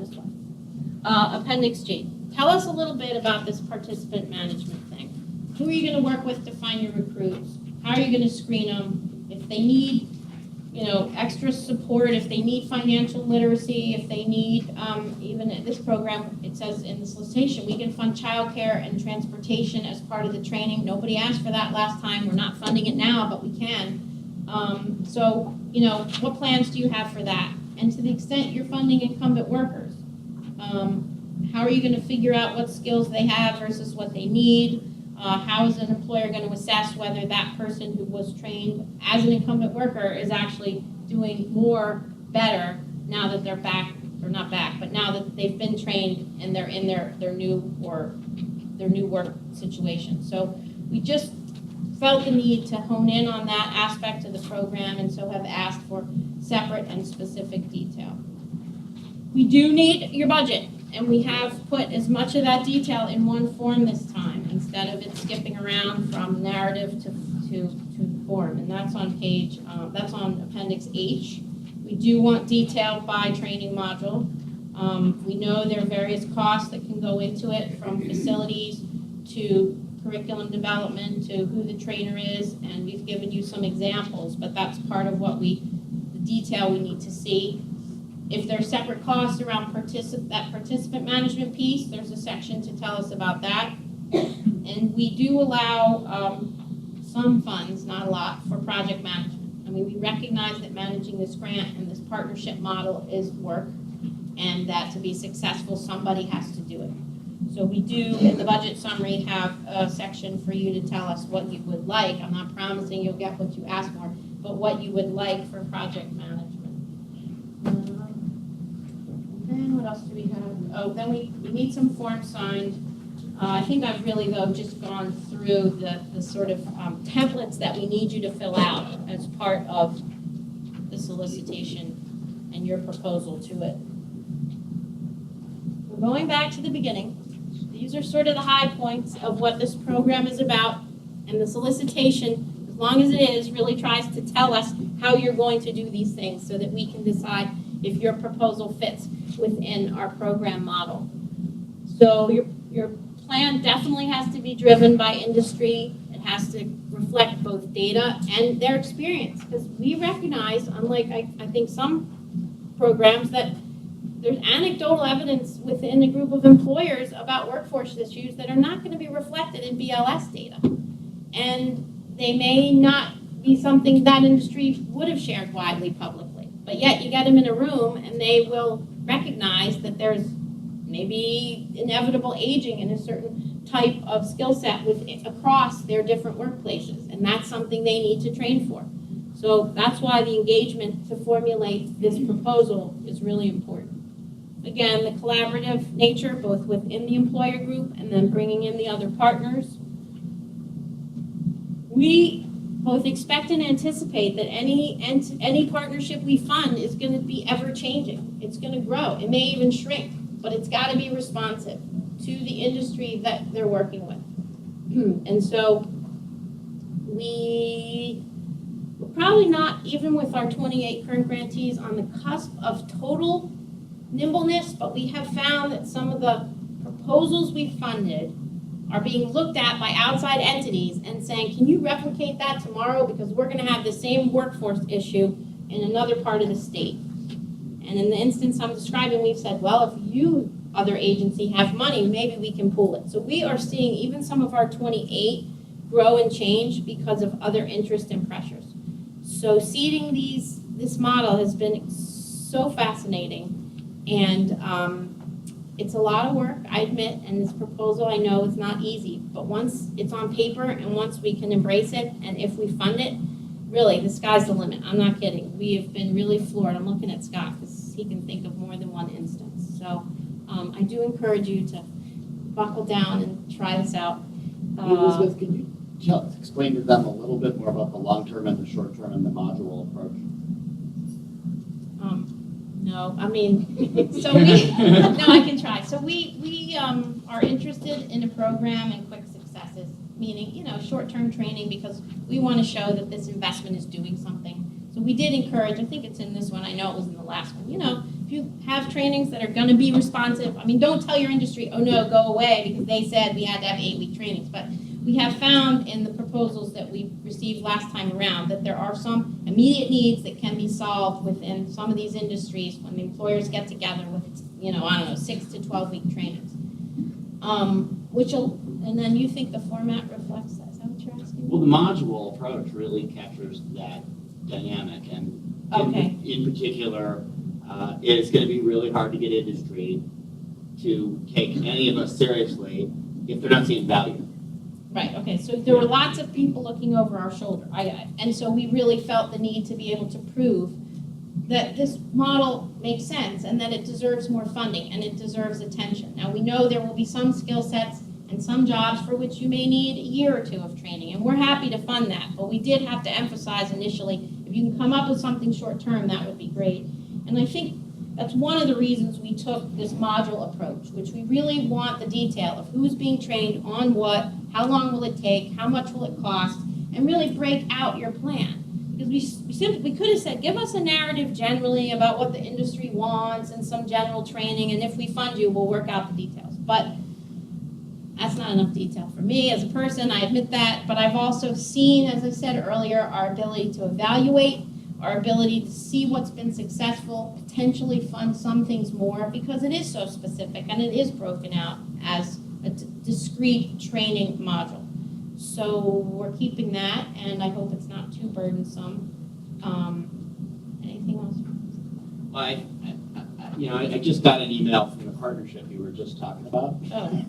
[SPEAKER 1] this one. Appendix G. Tell us a little bit about this participant management thing. Who are you gonna work with to find your recruits? How are you gonna screen them? If they need, extra support, if they need financial literacy, if they need, even at this program, it says in the solicitation, we can fund childcare and transportation as part of the training. Nobody asked for that last time. We're not funding it now, but we can. What plans do you have for that? And to the extent you're funding incumbent workers, how are you going to figure out what skills they have versus what they need? How is an employer going to assess whether that person who was trained as an incumbent worker is actually doing better now that they're back, or not back, but now that they've been trained and they're in their new work situation. So we just felt the need to hone in on that aspect of the program, and so have asked for separate and specific detail. We do need your budget, and we have put as much of that detail in one form this time, instead of it skipping around from narrative to form, and that's on Appendix H. We do want detail by training module. We know there are various costs that can go into it, from facilities to curriculum development to who the trainer is, and we've given you some examples, but that's part of the detail we need to see. If there are separate costs around that participant management piece, there's a section to tell us about that. And we do allow some funds, not a lot, for project management. I mean, we recognize that managing this grant and this partnership model is work, and that to be successful, somebody has to do it. So we do, in the budget summary, have a section for you to tell us what you would like. I'm not promising you'll get what you ask for, but what you would like for project management. Then what else do we have? Oh, then we need some forms signed. I think I've really, though, just gone through the sort of templates that we need you to fill out as part of the solicitation and your proposal to it. We're going back to the beginning. These are sort of the high points of what this program is about, and the solicitation, as long as it is, really tries to tell us how you're going to do these things so that we can decide if your proposal fits within our program model. So your plan definitely has to be driven by industry. It has to reflect both data and their experience, because we recognize, unlike I think some programs, that there's anecdotal evidence within a group of employers about workforce issues that are not going to be reflected in BLS data. And they may not be something that industry would have shared widely publicly. But yet you get them in a room and they will recognize that there's maybe inevitable aging in a certain type of skill set across their different workplaces. And that's something they need to train for. So that's why the engagement to formulate this proposal is really important. Again, the collaborative nature, both within the employer group and then bringing in the other partners. We both expect and anticipate that any partnership we fund is going to be ever-changing. It's going to grow. It may even shrink, but it's got to be responsive to the industry that they're working with. And so we're probably not, even with our 28 current grantees, on the cusp of total nimbleness, but we have found that some of the proposals we funded are being looked at by outside entities and saying, can you replicate that tomorrow? Because we're gonna have the same workforce issue in another part of the state. And in the instance I'm describing, we've said, well, if you, other agency, have money, maybe we can pool it. So we are seeing even some of our 28 grow and change because of other interest and pressures. So seeding this model has been so fascinating, and it's a lot of work, I admit, and this proposal, I know it's not easy, but once it's on paper and once we can embrace it, and if we fund it, really, the sky's the limit. I'm not kidding. We have been really floored. I'm looking at Scott because he can think of more than one instance. So I do encourage you to buckle down and try this out.
[SPEAKER 2] Elizabeth, can you explain to them a little bit more about the long-term and the short-term and the module approach?
[SPEAKER 1] No, I mean, so we, no, I can try. So we are interested in a program and quick successes, meaning, short-term training, because we want to show that this investment is doing something. So we did encourage, I think it's in this one, I know it was in the last one, if you have trainings that are going to be responsive, I mean, don't tell your industry, oh no, go away, because they said we had to have 8-week trainings. But we have found in the proposals that we received last time around that there are some immediate needs that can be solved within some of these industries when the employers get together with, 6 to 12-week trainings. And then you think the format reflects that? Is that what you're asking?
[SPEAKER 2] Well, the module approach really captures that dynamic, and
[SPEAKER 1] Okay.
[SPEAKER 2] in particular, it's going to be really hard to get industry to take any of us seriously if they're not seeing value.
[SPEAKER 1] Right, okay, so there were lots of people looking over our shoulder, and so we really felt the need to be able to prove that this model makes sense and that it deserves more funding and it deserves attention. Now, we know there will be some skill sets and some jobs for which you may need a year or two of training, and we're happy to fund that, but we did have to emphasize initially, if you can come up with something short-term, that would be great. And I think that's one of the reasons we took this module approach, which we really want the detail of who's being trained on what, how long will it take, how much will it cost, and really break out your plan. Because we could have said, give us a narrative generally about what the industry wants and some general training, and if we fund you, we'll work out the details. But that's not enough detail for me as a person, I admit that, but I've also seen, as I said earlier, our ability to evaluate, our ability to see what's been successful, potentially fund some things more, because it is so specific and it is broken out as a discrete training module. So we're keeping that, and I hope it's not too burdensome. Anything else?
[SPEAKER 2] Well, I just got an email from the partnership you were just talking about.
[SPEAKER 1] Oh.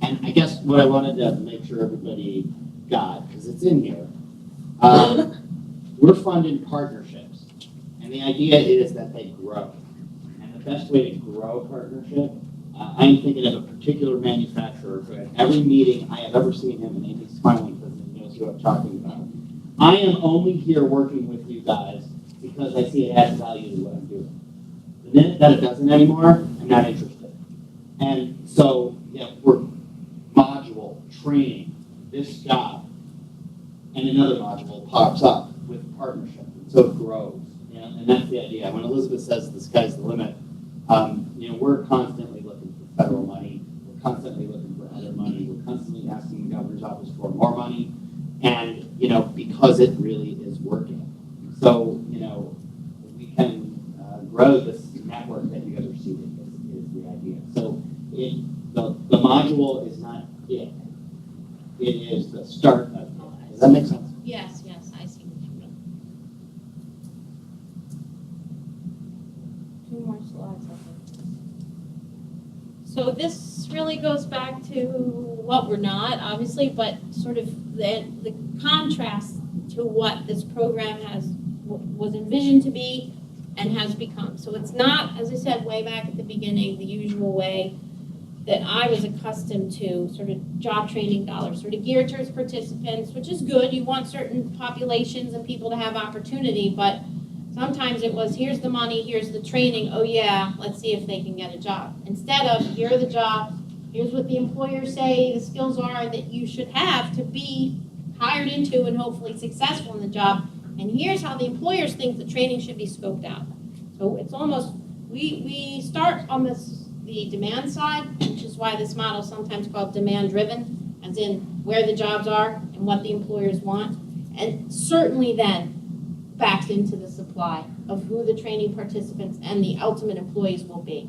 [SPEAKER 2] And I guess what I wanted to make sure everybody got, because it's in here, we're funding partnerships. And the idea is that they grow. And the best way to grow a partnership, I'm thinking of a particular manufacturer who at every meeting I have ever seen him, and Amy's smiling because he knows who I'm talking about. I am only here working with you guys because I see it adds value to what I'm doing. The minute that it doesn't anymore, I'm not interested. And so, we're module, training, this job, and another module pops up with partnership. And so it grows. And that's the idea. When Elizabeth says the sky's the limit, we're constantly looking for federal money. We're constantly looking for other money. We're constantly asking the governor's office for more money. And, because it really is working. So, we can grow this network that you guys are seeing is the idea. So the module is not it. It is the start of it. Does that make sense?
[SPEAKER 1] Yes, I see what you mean. 2 more slides, I think. So this really goes back to what we're not, obviously, but sort of the contrast to what this program was envisioned to be and has become. So it's not, as I said way back at the beginning, the usual way that I was accustomed to, sort of job training dollars, sort of geared towards participants, which is good. You want certain populations and people to have opportunity, but sometimes it was, here's the money, here's the training, oh yeah, let's see if they can get a job. Instead of, here are the jobs, here's what the employers say the skills are that you should have to be hired into and hopefully successful in the job, and here's how the employers think the training should be scoped out. So it's almost, we start on the demand side, which is why this model is sometimes called demand-driven, as in where the jobs are and what the employers want, and certainly then backs into the supply of who the training participants and the ultimate employees will be.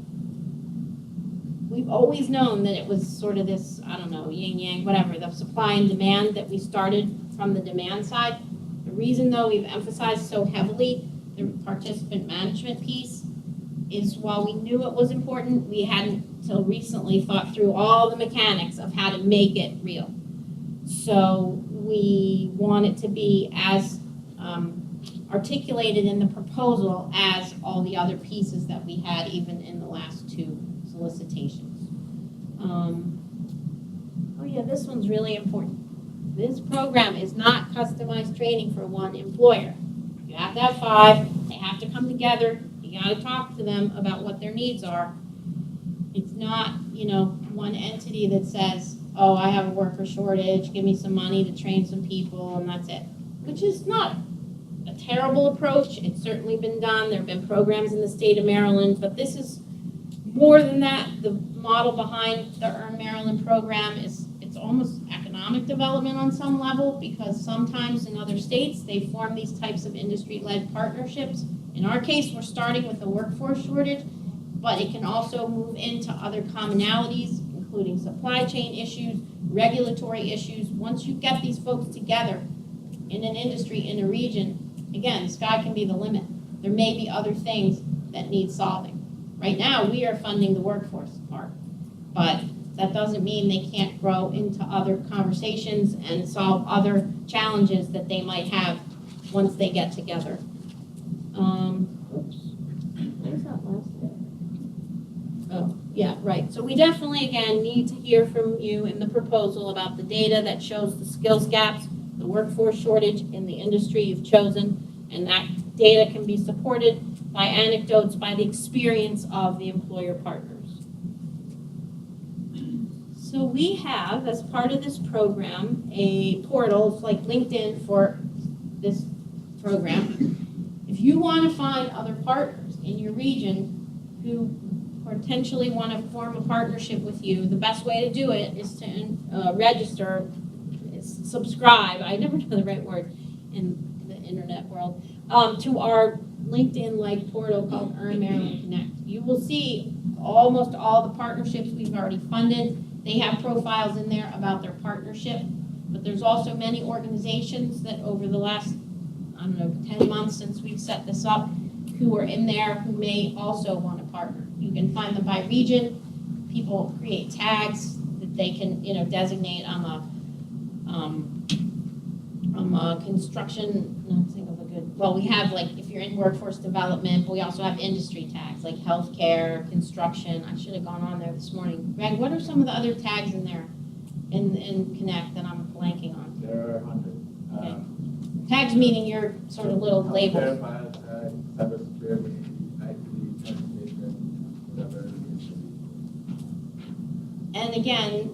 [SPEAKER 1] We've always known that it was sort of this, I don't know, yin yang, whatever, the supply and demand that we started from the demand side. The reason, though, we've emphasized so heavily the participant management piece is while we knew it was important, we hadn't until recently thought through all the mechanics of how to make it real. So we want it to be as articulated in the proposal as all the other pieces that we had even in the last two solicitations. Oh yeah, this one's really important. This program is not customized training for one employer. You have to have 5, they have to come together, you gotta talk to them about what their needs are. It's not, one entity that says, oh, I have a worker shortage, give me some money to train some people, and that's it. Which is not a terrible approach. It's certainly been done. There have been programs in the state of Maryland, but this is more than that. The model behind the Earn Maryland program is it's almost economic development on some level, because sometimes in other states they form these types of industry-led partnerships. In our case, we're starting with a workforce shortage, but it can also move into other commonalities, including supply chain issues, regulatory issues. Once you get these folks together in an industry, in a region, again, the sky can be the limit. There may be other things that need solving. Right now, we are funding the workforce part, but that doesn't mean they can't grow into other conversations and solve other challenges that they might have once they get together. Oops. Where's that last bit? Oh, yeah, right. So we definitely, again, need to hear from you in the proposal about the data that shows the skills gaps, the workforce shortage in the industry you've chosen, and that data can be supported by anecdotes, by the experience of the employer partners. So we have, as part of this program, a portal, it's like LinkedIn for this program. If you want to find other partners in your region who potentially want to form a partnership with you, the best way to do it is to register, subscribe, I never know the right word in the internet world, to our LinkedIn-like portal called Earn Maryland Connect. You will see almost all the partnerships we've already funded. They have profiles in there about their partnership, but there's also many organizations that over the last, 10 months since we've set this up, who are in there who may also want to partner. You can find them by region. People create tags that they can, designate. I'm a construction, not think of a good, well, we have if you're in workforce development, but we also have industry tags like healthcare, construction. I should have gone on there this morning. Greg, what are some of the other tags in there in Connect that I'm blanking on?
[SPEAKER 9] There are 100.
[SPEAKER 1] Okay. Tags meaning your sort of little labels.
[SPEAKER 9] Cybersecurity, IT, transportation, whatever.
[SPEAKER 1] And again,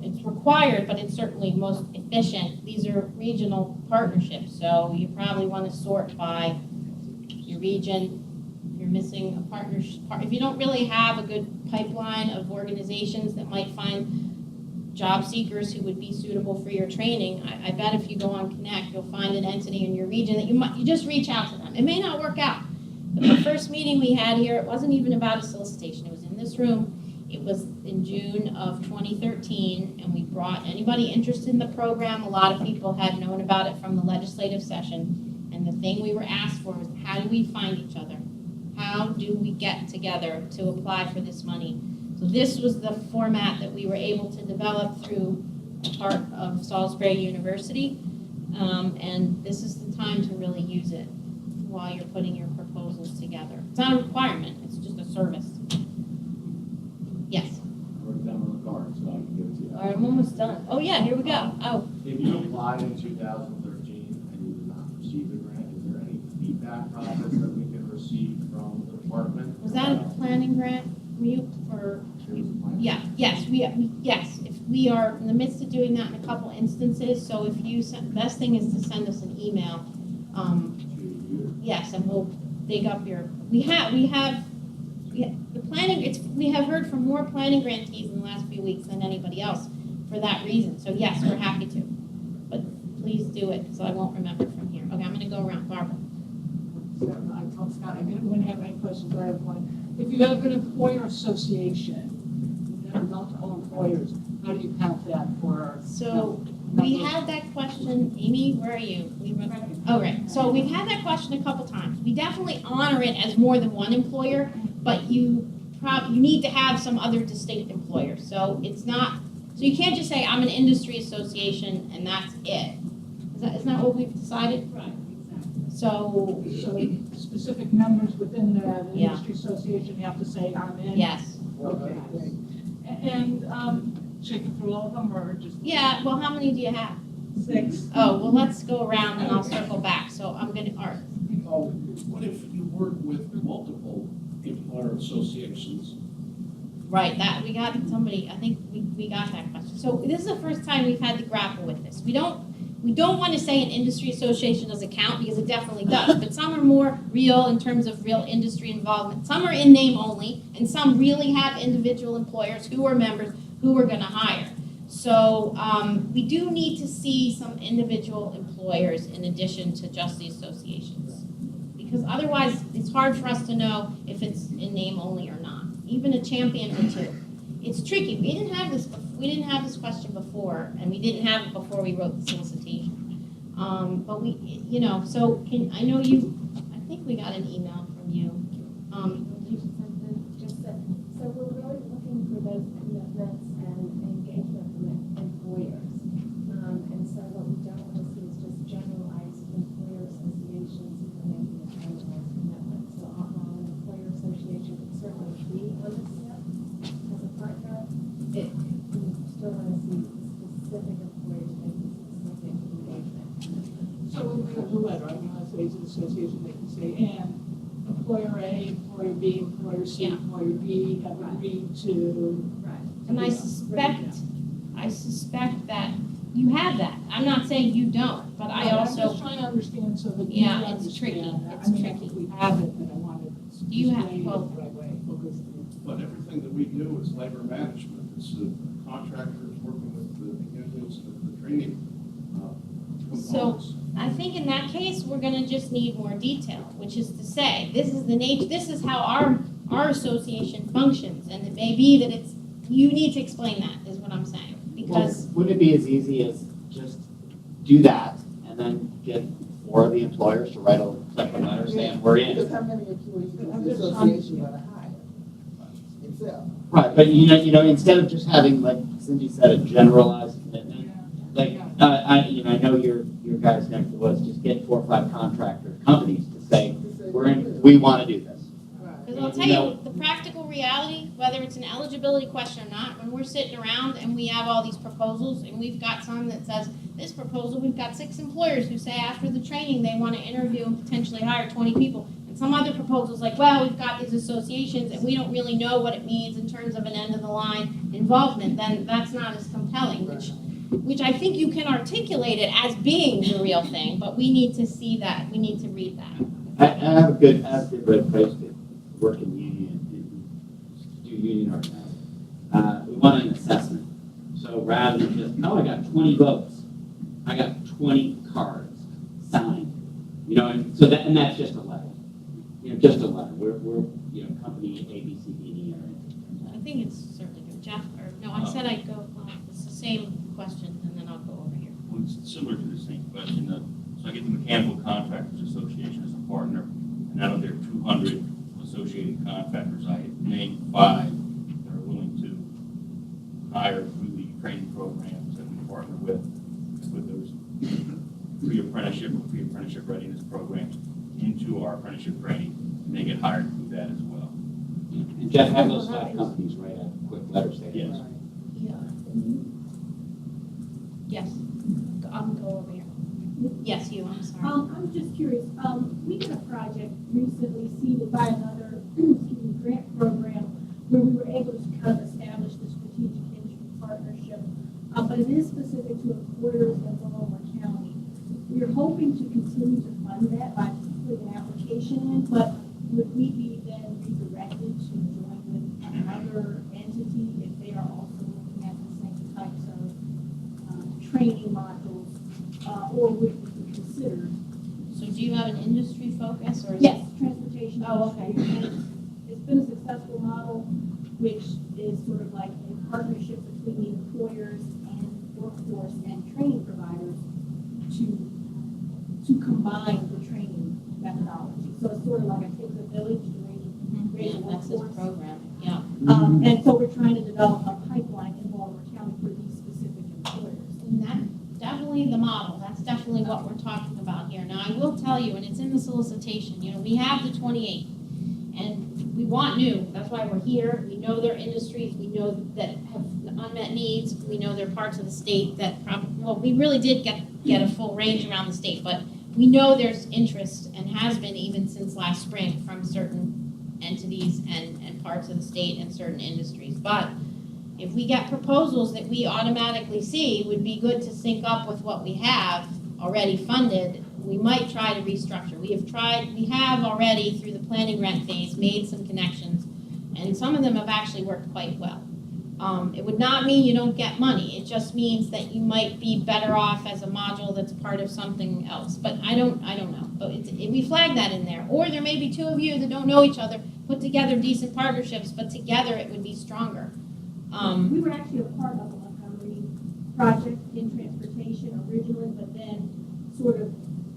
[SPEAKER 1] it's required, but it's certainly most efficient. These are regional partnerships, so you probably want to sort by your region. If you're missing a partnership, if you don't really have a good pipeline of organizations that might find job seekers who would be suitable for your training, I bet if you go on Connect, you'll find an entity in your region that you just reach out to them. It may not work out. But the first meeting we had here, it wasn't even about a solicitation. It was in this room. It was in June of 2013, and we brought anybody interested in the program. A lot of people had known about it from the legislative session, and the thing we were asked for was, how do we find each other? How do we get together to apply for this money? So this was the format that we were able to develop through a part of Salisbury University, and this is the time to really use it while you're putting your proposals together. It's not a requirement, it's just a service. Yes?
[SPEAKER 9] I wrote down on the card, so I can give it to you.
[SPEAKER 1] All right, I'm almost done. Oh yeah, here we go. Oh.
[SPEAKER 9] If you applied in 2013 and you did not receive the grant, is there any feedback process that we can receive from the department?
[SPEAKER 1] Was that a planning grant? Were you, or? Yeah, yes, yes. If we are in the midst of doing that in a couple instances, so if you send, the best thing is to send us an email. Yes, and we'll dig up your, we have the planning, we have heard from more planning grantees in the last few weeks than anybody else. for that reason. So yes, we're happy to. But please do it, so I won't remember from here. Okay, I'm gonna go around. Barbara.
[SPEAKER 8] I told Scott I didn't have any questions, I have one. If you have an employer association, you have multiple employers, how do you count that for?
[SPEAKER 1] So we had that question, Amy, where are you? Oh, right. So we've had that question a couple times. We definitely honor it as more than one employer, but you need to have some other distinct employers. So it's not, so you can't just say, I'm an industry association and that's it. Isn't that what we've decided?
[SPEAKER 8] Right, exactly.
[SPEAKER 1] So,
[SPEAKER 8] Specific members within the
[SPEAKER 1] Yeah.
[SPEAKER 8] industry association, you have to say, I'm in?
[SPEAKER 1] yes.
[SPEAKER 8] Okay, great. And, shaking through all of them, or just?
[SPEAKER 1] Yeah, well, how many do you have?
[SPEAKER 8] 6.
[SPEAKER 1] Oh, well, let's go around and I'll circle back. So I'm gonna, Art.
[SPEAKER 11] What if you work with multiple employer associations?
[SPEAKER 1] Right, that, we got somebody, I think we got that question. So this is the first time we've had to grapple with this. We don't want to say an industry association doesn't count, because it definitely does, but some are more real in terms of real industry involvement. Some are in name only, and some really have individual employers who are members who we're gonna hire. So, we do need to see some individual employers in addition to just the associations. Because otherwise, it's hard for us to know if it's in name only or not, even a champion or two. It's tricky. We didn't have this question before, and we didn't have it before we wrote the solicitation. But we, so I think we got an email from you.
[SPEAKER 6] So we're really looking for those commitments and engagement from employers. And so what we don't want to see is just generalized employer associations making a generalized commitment. So an employer association could certainly be on the SIP as a partner. We still want to see specific employers making specific engagement.
[SPEAKER 8] So when we have a letter, I mean, let's say it's an association, they can say, and employer A, employer B, employer C,
[SPEAKER 1] Yeah.
[SPEAKER 8] employer D have agreed to.
[SPEAKER 6] Right.
[SPEAKER 1] And I suspect that you have that. I'm not saying you don't, but I
[SPEAKER 8] I'm
[SPEAKER 1] also,
[SPEAKER 8] just trying to understand so that you
[SPEAKER 1] Yeah, it's
[SPEAKER 8] understand.
[SPEAKER 1] tricky.
[SPEAKER 8] I
[SPEAKER 1] It's
[SPEAKER 8] mean, I
[SPEAKER 1] tricky.
[SPEAKER 8] think we have it, but I want to
[SPEAKER 1] Do you have-
[SPEAKER 8] display it
[SPEAKER 1] well-
[SPEAKER 8] the right way. Focus the-
[SPEAKER 11] But everything that we do is labor management. It's the contractors working with the unions, the training components.
[SPEAKER 1] I think in that case, we're gonna just need more detail, which is to say, this is the nature, this is how our association functions, and it may be that you need to explain that, is what I'm saying, because,
[SPEAKER 2] Well, wouldn't it be as easy as just do that and then get 4 of the employers to write a separate letter saying we're in?
[SPEAKER 14] Because how many employees is the association gonna hire itself?
[SPEAKER 2] Right, but you know, instead of just having, like Cindy said, a generalized commitment, like, I know your guys next to us, just get 4 or 5 companies to say, we want to do this.
[SPEAKER 1] because I'll tell you, the practical reality, whether it's an eligibility question or not, when we're sitting around and we have all these proposals, and we've got some that says, this proposal, we've got 6 employers who say after the training, they want to interview and potentially hire 20 people. And some other proposals like, well, we've got these associations and we don't really know what it means in terms of an end of the line involvement, then that's not as compelling, which I think you can articulate it as being the real thing, but we need to see that, we need to read that.
[SPEAKER 2] I have a good place to work in union, do union organizing. We want an assessment. So rather than just, I got 20 votes, I got 20 cards signed, and so that's just a letter. Just a letter. We're company A, B, C, D, E, or
[SPEAKER 1] I think it's certainly good. Jeff, or, no, I said I'd go, it's the same question, and then I'll go over here.
[SPEAKER 10] Well, it's similar to the same question. So I get the Mechanical Contractors Association as a partner, and out of their 200 associated contractors, I named 5 that are willing to hire through the training programs that we partner with those pre-apprenticeship or pre-apprenticeship readiness programs into our apprenticeship training, and they get hired through that as well.
[SPEAKER 2] And Jeff, have those 5 companies write a quick letter saying.
[SPEAKER 10] Yes.
[SPEAKER 1] Yes, I'll go over here. Yes, you, I'm sorry.
[SPEAKER 7] I'm just curious, we did a project recently seeded by another, grant program where we were able to kind of establish the strategic industry partnership, but it is specific to employers in Sonoma County. We are hoping to continue to fund that by putting an application in, but would we be then redirected to join with another entity if they are also looking at the same types of or would be considered.
[SPEAKER 1] So do you have an industry focus or?
[SPEAKER 7] Yes, transportation.
[SPEAKER 1] Oh, okay.
[SPEAKER 7] industry. It's been a successful model, which is sort of like a partnership between the employers and workforce and training providers to combine the training methodology. So it's sort of like a take a village to raise a
[SPEAKER 1] That's this
[SPEAKER 7] workforce.
[SPEAKER 1] program, yeah.
[SPEAKER 7] And so we're trying to develop a pipeline in Baltimore County for these specific employers.
[SPEAKER 1] And that's definitely the model, that's definitely what we're talking about here. Now, I will tell you, and it's in the solicitation, you know, we have the 28, and we want new, that's why we're here. We know their industries, we know that have unmet needs, we know there are parts of the state that probably, well, we really did get a full range around the state, but we know there's interest, and has been even since last spring, from certain entities and parts of the state and certain industries. But if we get proposals that we automatically see would be good to sync up with what we have already funded, we might try to restructure. We have already through the planning grant phase made some connections, and some of them have actually worked quite well. It would not mean you don't get money. It just means that you might be better off as a module that's part of something else. But I don't know. But we flag that in there. Or there may be two of you that don't know each other, put together decent partnerships, but together it would be stronger.
[SPEAKER 7] We were actually a part of the Montgomery project in transportation originally, but then sort of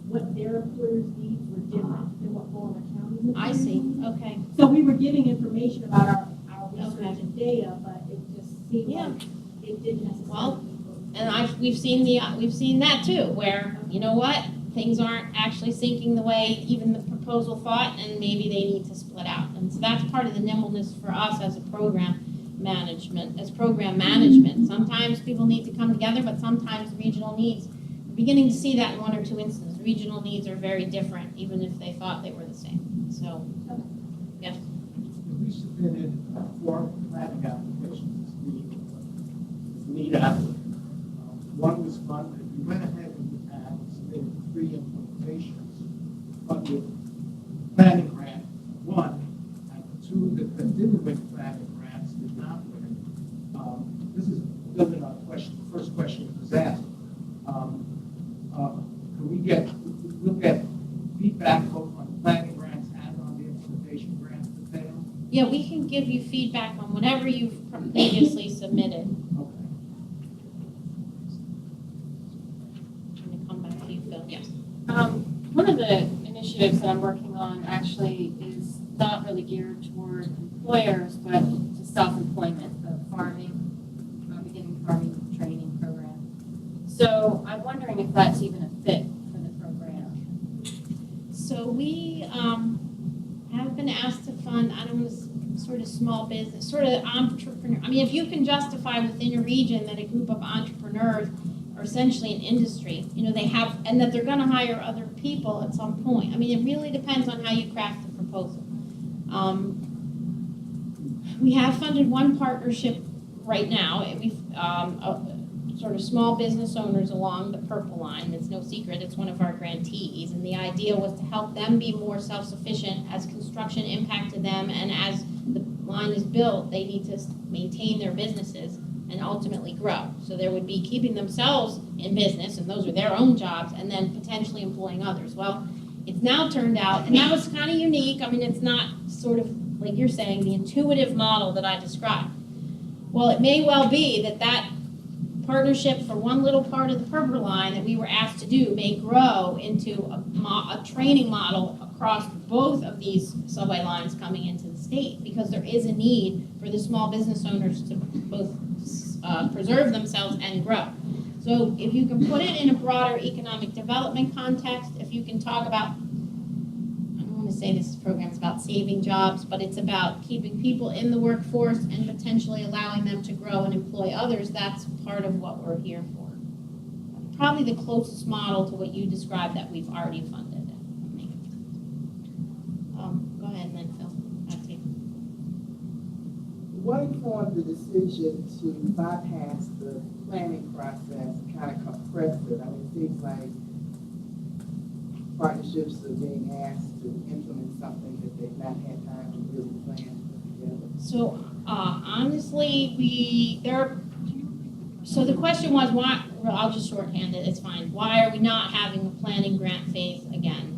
[SPEAKER 7] what their employers' needs were different than what Baltimore County's employers'
[SPEAKER 1] I see.
[SPEAKER 7] needs.
[SPEAKER 1] Okay.
[SPEAKER 7] So we were giving information about our research
[SPEAKER 1] Okay.
[SPEAKER 7] and data, but it just seemed
[SPEAKER 1] Yeah.
[SPEAKER 7] like it didn't necessarily.
[SPEAKER 1] Well, and we've seen that too, where, you know what, things aren't actually syncing the way even the proposal thought, and maybe they need to split out. And so that's part of the nimbleness for us as a program management. Sometimes people need to come together, but sometimes regional needs, we're beginning to see that in one or two instances. Regional needs are very different, even if they thought they were the same. So, yes.
[SPEAKER 5] We submitted 4 planning applications this lead applicant. One was funded, we went ahead and submitted 3 implementations funded planning grant, 1, and the 2 that didn't win planning grants did not win. This is building on the first question that was asked. We'll get feedback both on planning grants and on the implementation grants that failed?
[SPEAKER 1] Yeah, we can give you feedback on whatever you've previously submitted.
[SPEAKER 5] Okay.
[SPEAKER 1] I'm going to come back to you, Phil. Yes.
[SPEAKER 4] One of the initiatives that I'm working on actually is not really geared toward employers, but to self-employment, the beginning farming training program. So I'm wondering if that's even a fit for the program.
[SPEAKER 1] So we have been asked to fund, I don't know, sort of small business, sort of entrepreneur. I mean, if you can justify within a region that a group of entrepreneurs are essentially an industry, you know, they have, and that they're going to hire other people at some point. I mean, it really depends on how you craft the proposal. We have funded one partnership right now. We've sort of small business owners along the Purple Line. It's no secret, it's one of our grantees. And the idea was to help them be more self-sufficient as construction impacted them, and as the line is built, they need to maintain their businesses and ultimately grow. So there would be keeping themselves in business, and those are their own jobs, and then potentially employing others. Well, it's now turned out, and that was kind of unique. I mean, it's not sort of, like you're saying, the intuitive model that I described. Well, it may well be that partnership for one little part of the Purple Line that we were asked to do may grow into a training model across both of these subway lines coming into the state, because there is a need for the small business owners to both preserve themselves and grow. So if you can put it in a broader economic development context, if you can talk about, I don't want to say this program's about saving jobs, but it's about keeping people in the workforce and potentially allowing them to grow and employ others, that's part of what we're here for. Probably the closest model to what you described that we've already funded. Go ahead and then Phil, back to you.
[SPEAKER 14] What informed the decision to bypass the planning process and kind of compress it? I mean, it seems like partnerships are being asked to implement something that they've not had time to really plan to put together.
[SPEAKER 1] So honestly, so the question was, I'll just shorthand it, it's fine. Why are we not having a planning grant phase again?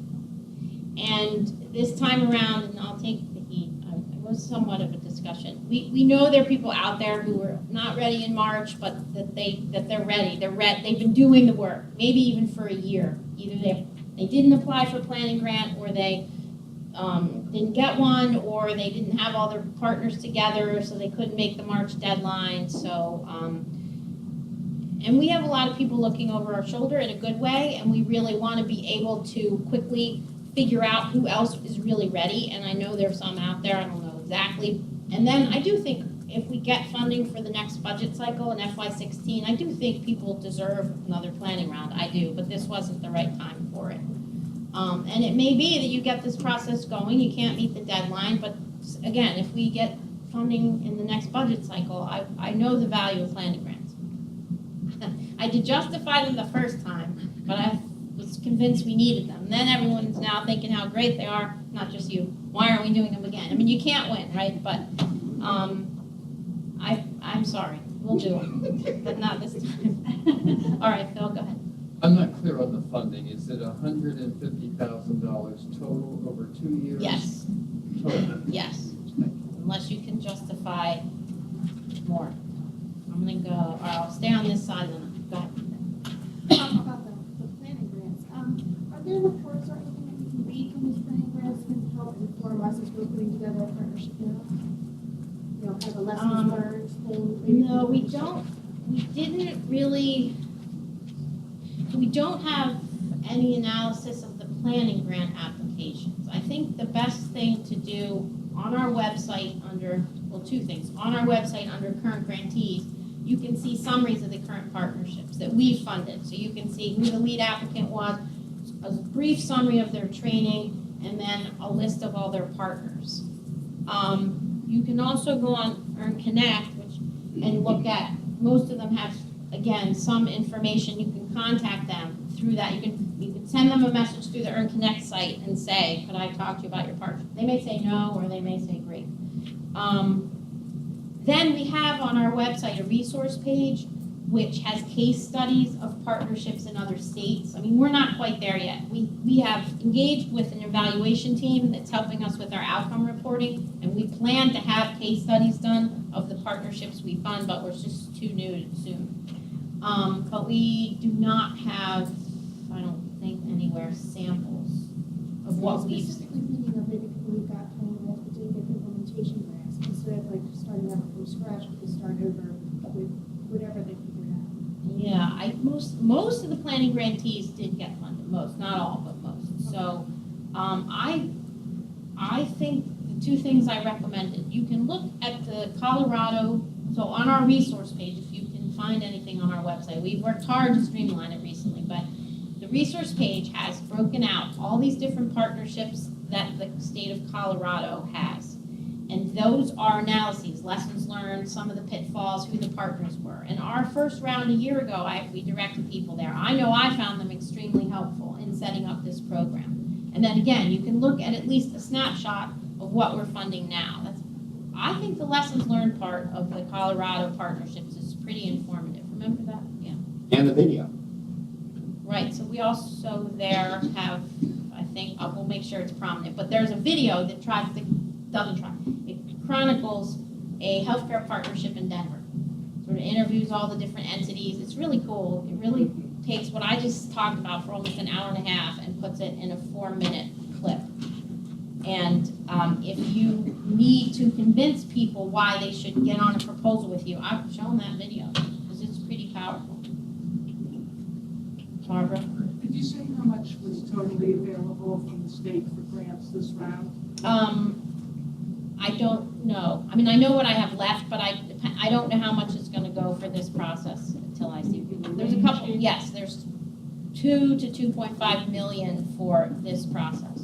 [SPEAKER 1] And this time around, and I'll take the heat, it was somewhat of a discussion. We know there are people out there who are not ready in March, but that they're ready. They've been doing the work, maybe even for a year. Either they didn't apply for a planning grant, or they didn't get one, or they didn't have all their partners together, so they couldn't make the March deadline. So, and we have a lot of people looking over our shoulder in a good way, and we really want to be able to quickly figure out who else is really ready. And I know there's some out there, I don't know exactly. And then I do think if we get funding for the next budget cycle in FY16, I do think people deserve another planning round. I do, but this wasn't the right time for it. And it may be that you get this process going, you can't meet the deadline, but again, if we get funding in the next budget cycle, I know the value of planning grants. I did justify them the first time, but I was convinced we needed them. And then everyone's now thinking how great they are, not just you. Why aren't we doing them again? I mean, you can't win, right? But I'm sorry, we'll do them, but not this time. All right, Phil, go ahead.
[SPEAKER 15] I'm not clear on the funding. Is it $150,000 total over 2 years?
[SPEAKER 1] Yes.
[SPEAKER 15] Total?
[SPEAKER 1] Yes. Unless you can justify more. I'm gonna go, or I'll stay on this side and go ahead.
[SPEAKER 6] About the planning grants, are there reports or anything that we can read from these planning grants can help inform us as we're putting together a partnership now? You know, kind of a lessons learned thing?
[SPEAKER 1] No, we don't, we don't have any analysis of the planning grant applications. I think the best thing to do on our website under, well, two things. On our website under current grantees, you can see summaries of the current partnerships that we've funded. So you can see who the lead applicant was, a brief summary of their training, and then a list of all their partners. You can also go on Earn Connect, and look at, most of them have, again, some information. You can contact them through that. You can send them a message through the Earn Connect site and say, could I talk to you about your partnership? They may say no, or they may say great. Then we have on our website a resource page which has case studies of partnerships in other states. I mean, we're not quite there yet. We have engaged with an evaluation team that's helping us with our outcome reporting, and we plan to have case studies done of the partnerships we fund, but we're just too new soon. But we do not have, I don't think, anywhere samples of what we've.
[SPEAKER 6] Specifically thinking of maybe people who got planning grants but didn't get implementation grants, instead of like starting over from scratch, we could start over with whatever they figured out.
[SPEAKER 1] Yeah, most of the planning grantees did get funded, most, not all, but most. So I think the two things I recommended, you can look at the Colorado, so on our resource page, if you can find anything on our website, we've worked hard to streamline it recently, but the resource page has broken out all these different partnerships that the state of Colorado has. And those are analyses, lessons learned, some of the pitfalls, who the partners were. And our first round a year ago, we directed people there. I know I found them extremely helpful in setting up this program. And then again, you can look at least a snapshot of what we're funding now. I think the lessons learned part of the Colorado partnerships is pretty informative. Remember that? Yeah.
[SPEAKER 2] And the video.
[SPEAKER 1] Right, so we also there have, I think, we'll make sure it's prominent, but there's a video that it chronicles a healthcare partnership in Denver. Sort of interviews all the different entities. It's really cool. It really takes what I just talked about for almost an hour and a half and puts it in a 4-minute clip. And if you need to convince people why they should get on a proposal with you, I've shown that video because it's pretty powerful. Barbara?
[SPEAKER 8] Did you say how much was totally available from the state for grants this round?
[SPEAKER 1] I don't know. I mean, I know what I have left, but I don't know how much is going to go for this process until I see. There's a couple, yes, there's 2 to 2.5 million for this process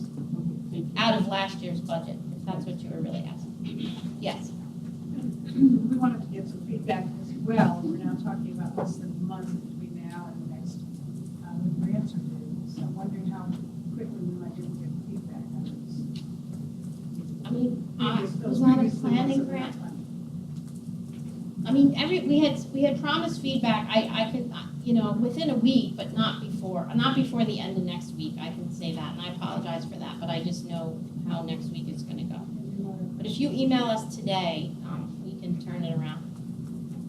[SPEAKER 1] out of last year's budget, if that's what you were really asking. Yes.
[SPEAKER 8] We wanted to get some feedback as well. We're now talking about less than a month between now and the next when grants are due. So I'm wondering how quickly we might be able to get feedback on this.
[SPEAKER 1] I mean, was that a planning grant? I mean, we had promised feedback. I could, within a week, but not before the end of next week, I can say that, and I apologize for that, but I just know how next week is gonna go. But if you email us today, we can turn it around.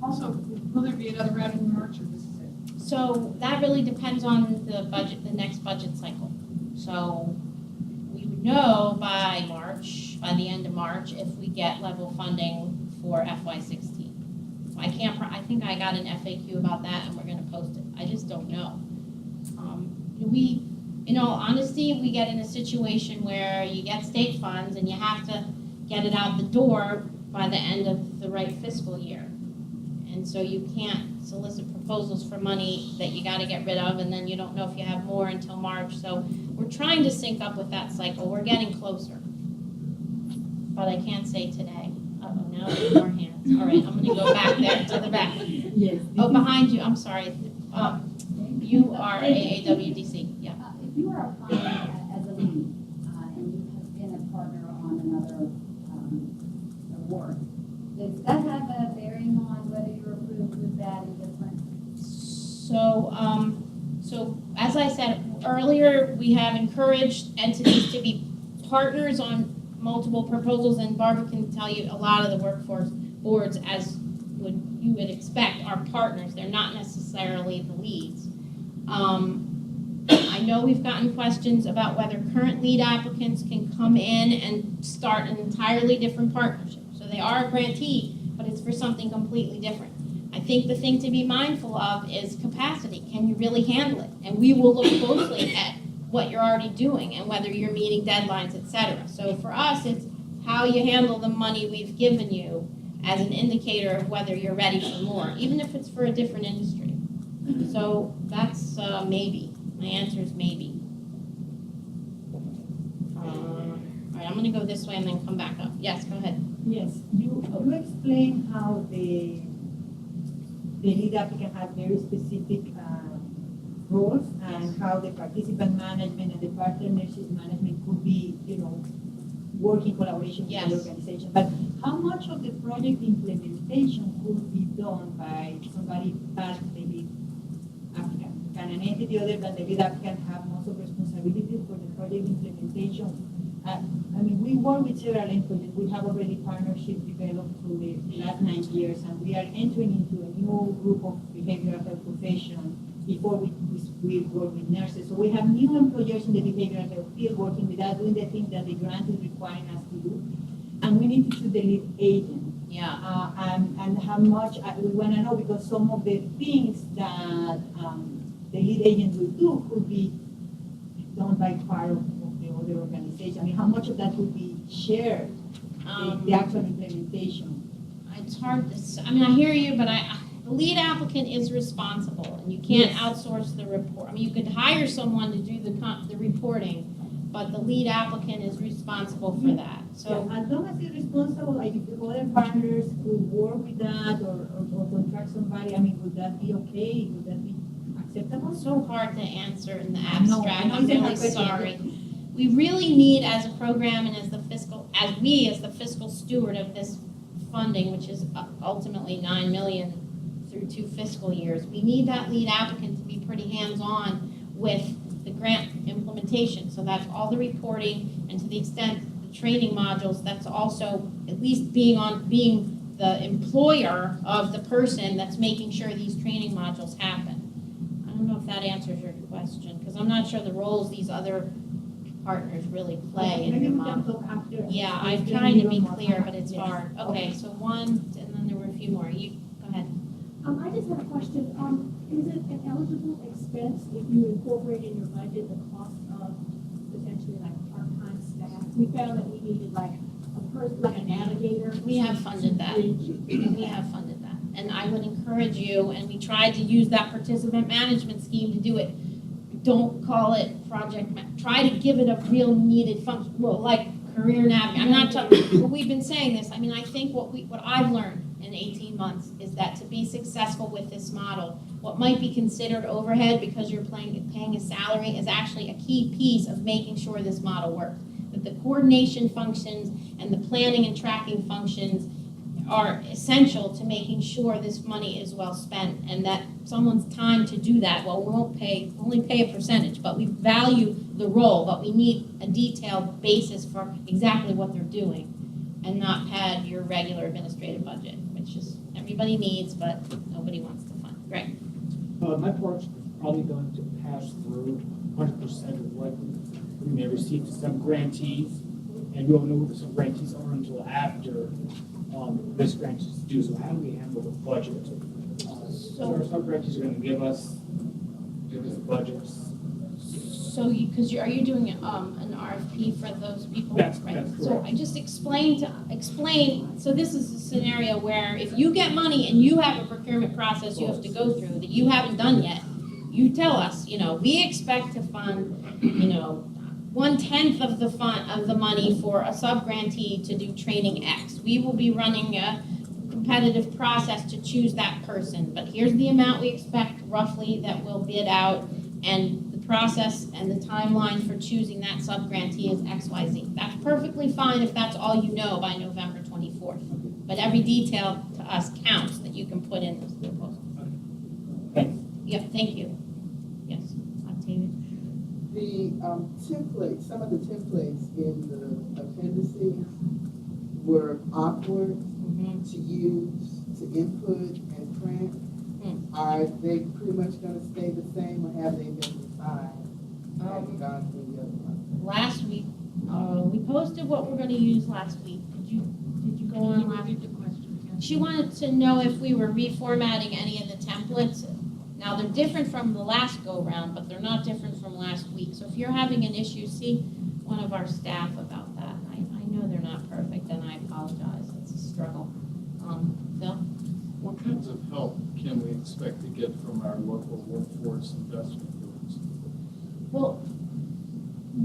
[SPEAKER 8] Also, will there be another round in March, or this is it?
[SPEAKER 1] So that really depends on the budget, the next budget cycle. So we would know by the end of March, if we get level funding for FY16. So I think I got an FAQ about that and we're gonna post it. I just don't know. In all honesty, we get in a situation where you get state funds and you have to get it out the door by the end of the right fiscal year. And so you can't solicit proposals for money that you gotta get rid of, and then you don't know if you have more until March. So we're trying to sync up with that cycle. We're getting closer. But I can't say today. Uh-oh, now there's more hands. All right, I'm gonna go back there to the back.
[SPEAKER 6] Yes.
[SPEAKER 1] Oh, behind you, I'm sorry. You are AAWDC, yeah.
[SPEAKER 6] If you are applying as a lead, and you have been a partner on another award, does that have a bearing on whether you're approved with that and different?
[SPEAKER 1] So as I said earlier, we have encouraged entities to be partners on multiple proposals, and Barbara can tell you a lot of the workforce boards, as you would expect, are partners. They're not necessarily the leads. I know we've gotten questions about whether current lead applicants can come in and start an entirely different partnership. So they are a grantee, but it's for something completely different. I think the thing to be mindful of is capacity. Can you really handle it? And we will look closely at what you're already doing and whether you're meeting deadlines, et cetera. So for us, it's how you handle the money we've given you as an indicator of whether you're ready for more, even if it's for a different industry. So that's maybe. My answer is maybe. All right, I'm gonna go this way and then come back up. Yes, go ahead.
[SPEAKER 6] Yes, you explained how the lead applicant has very specific roles and how the participant management and the partnership management could be, work in collaboration with the organization. But how much of the project implementation could be done by somebody but the lead applicant? Can an entity other than the lead applicant have most of the responsibility for the project implementation? We work with several employees. We have already partnerships developed through the last 9 years, and we are entering into a new group of behavioral health professionals before we work with nurses. So we have new employers in the behavioral health field working with us, doing the things that the grant is requiring us to do. And we need to choose the lead agent.
[SPEAKER 1] Yeah.
[SPEAKER 6] And how much, we want to know, because some of the things that the lead agent will do could be done by part of the other organization. How much of that would be shared, the actual implementation?
[SPEAKER 1] It's hard to say. I hear you, but the lead applicant is responsible, and you can't outsource the report. You could hire someone to do the reporting, but the lead applicant is responsible for that. So
[SPEAKER 6] as long as you're responsible, like if the other partners could work with that or contract somebody, would that be okay? Would that be acceptable?
[SPEAKER 1] So hard to answer in the abstract.
[SPEAKER 6] No,
[SPEAKER 1] I'm really sorry. We really need, as a program and as the fiscal steward of this funding, which is ultimately $9 million through 2 fiscal years, we need that lead applicant to be pretty hands-on with the grant implementation. So that's all the reporting, and to the extent the training modules, that's also at least being the employer of the person that's making sure these training modules happen. I don't know if that answers your question, because I'm not sure the roles these other partners really play in the model. Yeah, I'm trying to be clear, but it's hard. Okay, so one, and then there were a few more. You, go ahead.
[SPEAKER 7] I just have a question. Is it an eligible expense if you incorporate in your budget the cost of potentially like part-time staff? We found that we needed like a person, like a navigator.
[SPEAKER 1] We have funded that. We have funded that. And I would encourage you, and we tried to use that participant management scheme to do it. Don't call it try to give it a real needed function. Well, like career navigator. I'm not talking, but we've been saying this. I think what I've learned in 18 months is that to be successful with this model, what might be considered overhead because you're paying a salary is actually a key piece of making sure this model works. That the coordination functions and the planning and tracking functions are essential to making sure this money is well spent and that someone's time to do that, well, we won't only pay a percentage, but we value the role, but we need a detailed basis for exactly what they're doing and not pad your regular administrative budget, which is everybody needs, but nobody wants to fund. Greg?
[SPEAKER 16] My part's probably going to pass through 100% of what we may receive to some grantees, and we won't know who some grantees are until after this grant is due. So how do we handle the budget? So some grantees are going to give us the budgets.
[SPEAKER 1] So are you doing an RFP for those people?
[SPEAKER 16] That's
[SPEAKER 1] right?
[SPEAKER 16] correct.
[SPEAKER 1] So I just explain, so this is a scenario where if you get money and you have a procurement process you have to go through that you haven't done yet, you tell us, we expect to fund, 1/10 of the money for a sub-grantee to do training X. We will be running a competitive process to choose that person, but here's the amount we expect roughly that we'll bid out, and the process and the timeline for choosing that sub-grantee is XYZ. That's perfectly fine if that's all you know by November 24th, but every detail to us counts that you can put in this proposal.
[SPEAKER 16] Thanks.
[SPEAKER 1] Yep, thank you. Yes, Octavia?
[SPEAKER 14] The template, some of the templates in the appendices were awkward to use, to input and print. Are they pretty much going to stay the same, or have they been refined? Have you gone through the other one?
[SPEAKER 1] Last week, we posted what we're going to use last week. Did you go on last week? She wanted to know if we were reformatting any of the templates. Now, they're different from the last go-round, but they're not different from last week. So if you're having an issue, see one of our staff about that. I know they're not perfect, and I apologize. It's a struggle. Phil?
[SPEAKER 15] What kinds of help can we expect to get from our local workforce investment groups?
[SPEAKER 1] Well,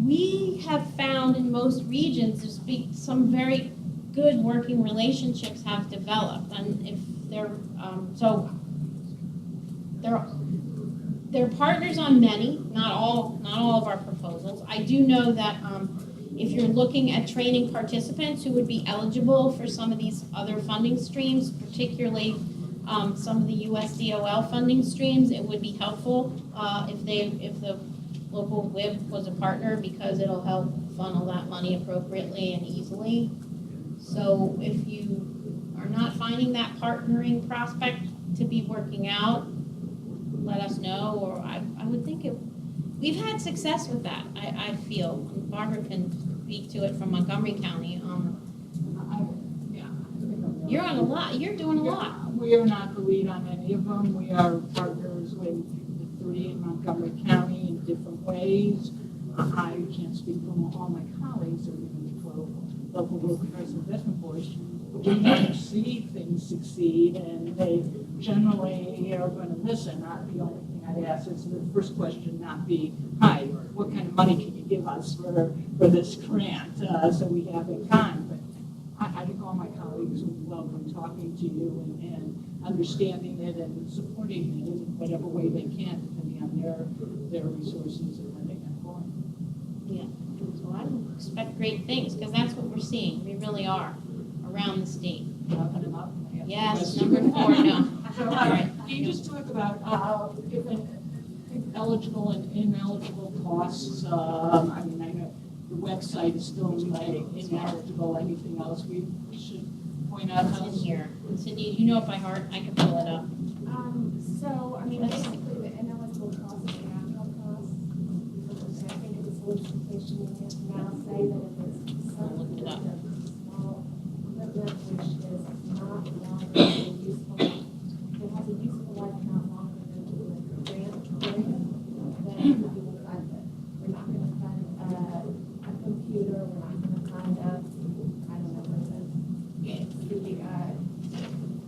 [SPEAKER 1] we have found in most regions some very good working relationships have developed, and if they're they're partners on many, not all of our proposals. I do know that if you're looking at training participants who would be eligible for some of these other funding streams, particularly some of the USDOL funding streams, it would be helpful if the local WIB was a partner, because it'll help funnel that money appropriately and easily. So if you are not finding that partnering prospect to be working out, let us know, or I would think we've had success with that, I feel. Barbara can speak to it from Montgomery County. You're on a lot, you're doing a lot.
[SPEAKER 8] We are not the lead on any of them. We are partners with the 3 in Montgomery County in different ways. I can't speak for all my colleagues or even for local workforce investment boards. We want to see things succeed, and they generally are going to listen. Not the only thing I'd ask is the first question not be, hi, what kind of money can you give us for this grant, so we have it time. But I think all my colleagues would welcome talking to you and understanding it and supporting it in whatever way they can, depending on their resources and where they can go.
[SPEAKER 1] Yeah, so I would expect great things, because that's what we're seeing. We really are around the state. Yes, number 4 now.
[SPEAKER 8] So,
[SPEAKER 1] All right.
[SPEAKER 8] can you just talk about different eligible and ineligible costs? I mean, I know the website is still ineligible. Anything else we should point out?
[SPEAKER 1] It's in here. Cindy, you know it by heart. I can pull it up.
[SPEAKER 6] So, I mean, basically the ineligible costs are natural costs. I think it's a solicitation, we have to now say that if it's
[SPEAKER 1] I'll look it up.
[SPEAKER 6] small equipment which is not longer than useful, it has a useful life not longer than the grant period, then we will fund it. We're not going to fund a computer, we're not going to fund I don't know what it is. It's the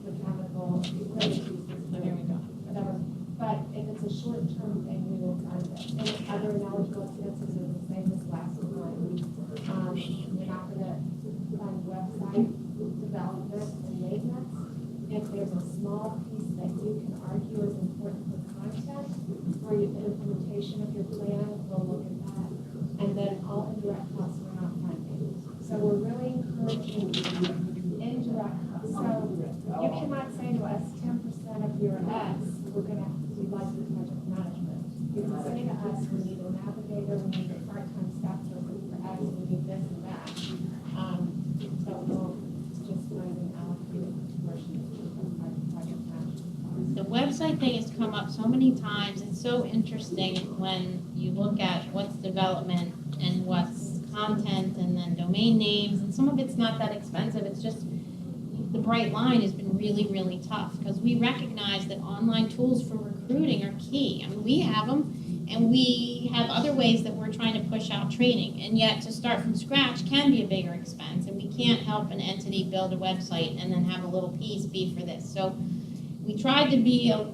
[SPEAKER 6] mechanical equipment.
[SPEAKER 1] So here we go.
[SPEAKER 6] Whatever. But if it's a short-term thing, we will fund it. And other ineligible expenses are the same as last time. We're not going to fund website development and maintenance. If there's a small piece that you can argue is important for content or the implementation of your plan, we'll look at that. And then all indirect costs we're not funding. So we're really encouraging the engine Right, so you cannot say to us, 10% of your X, we'd like to do project management. You can say to us, we need a navigator, we need a part-time staff person for X, we need this and that. So we'll just not even allocate a portion of project management.
[SPEAKER 1] The website thing has come up so many times. It's so interesting when you look at what's development and what's content and then domain names. And some of it's not that expensive. It's just the bright line has been really, really tough because we recognize that online tools for recruiting are key. I mean, we have them and we have other ways that we're trying to push out training. And yet to start from scratch can be a bigger expense. And we can't help an entity build a website and then have a little piece be for this. So we tried to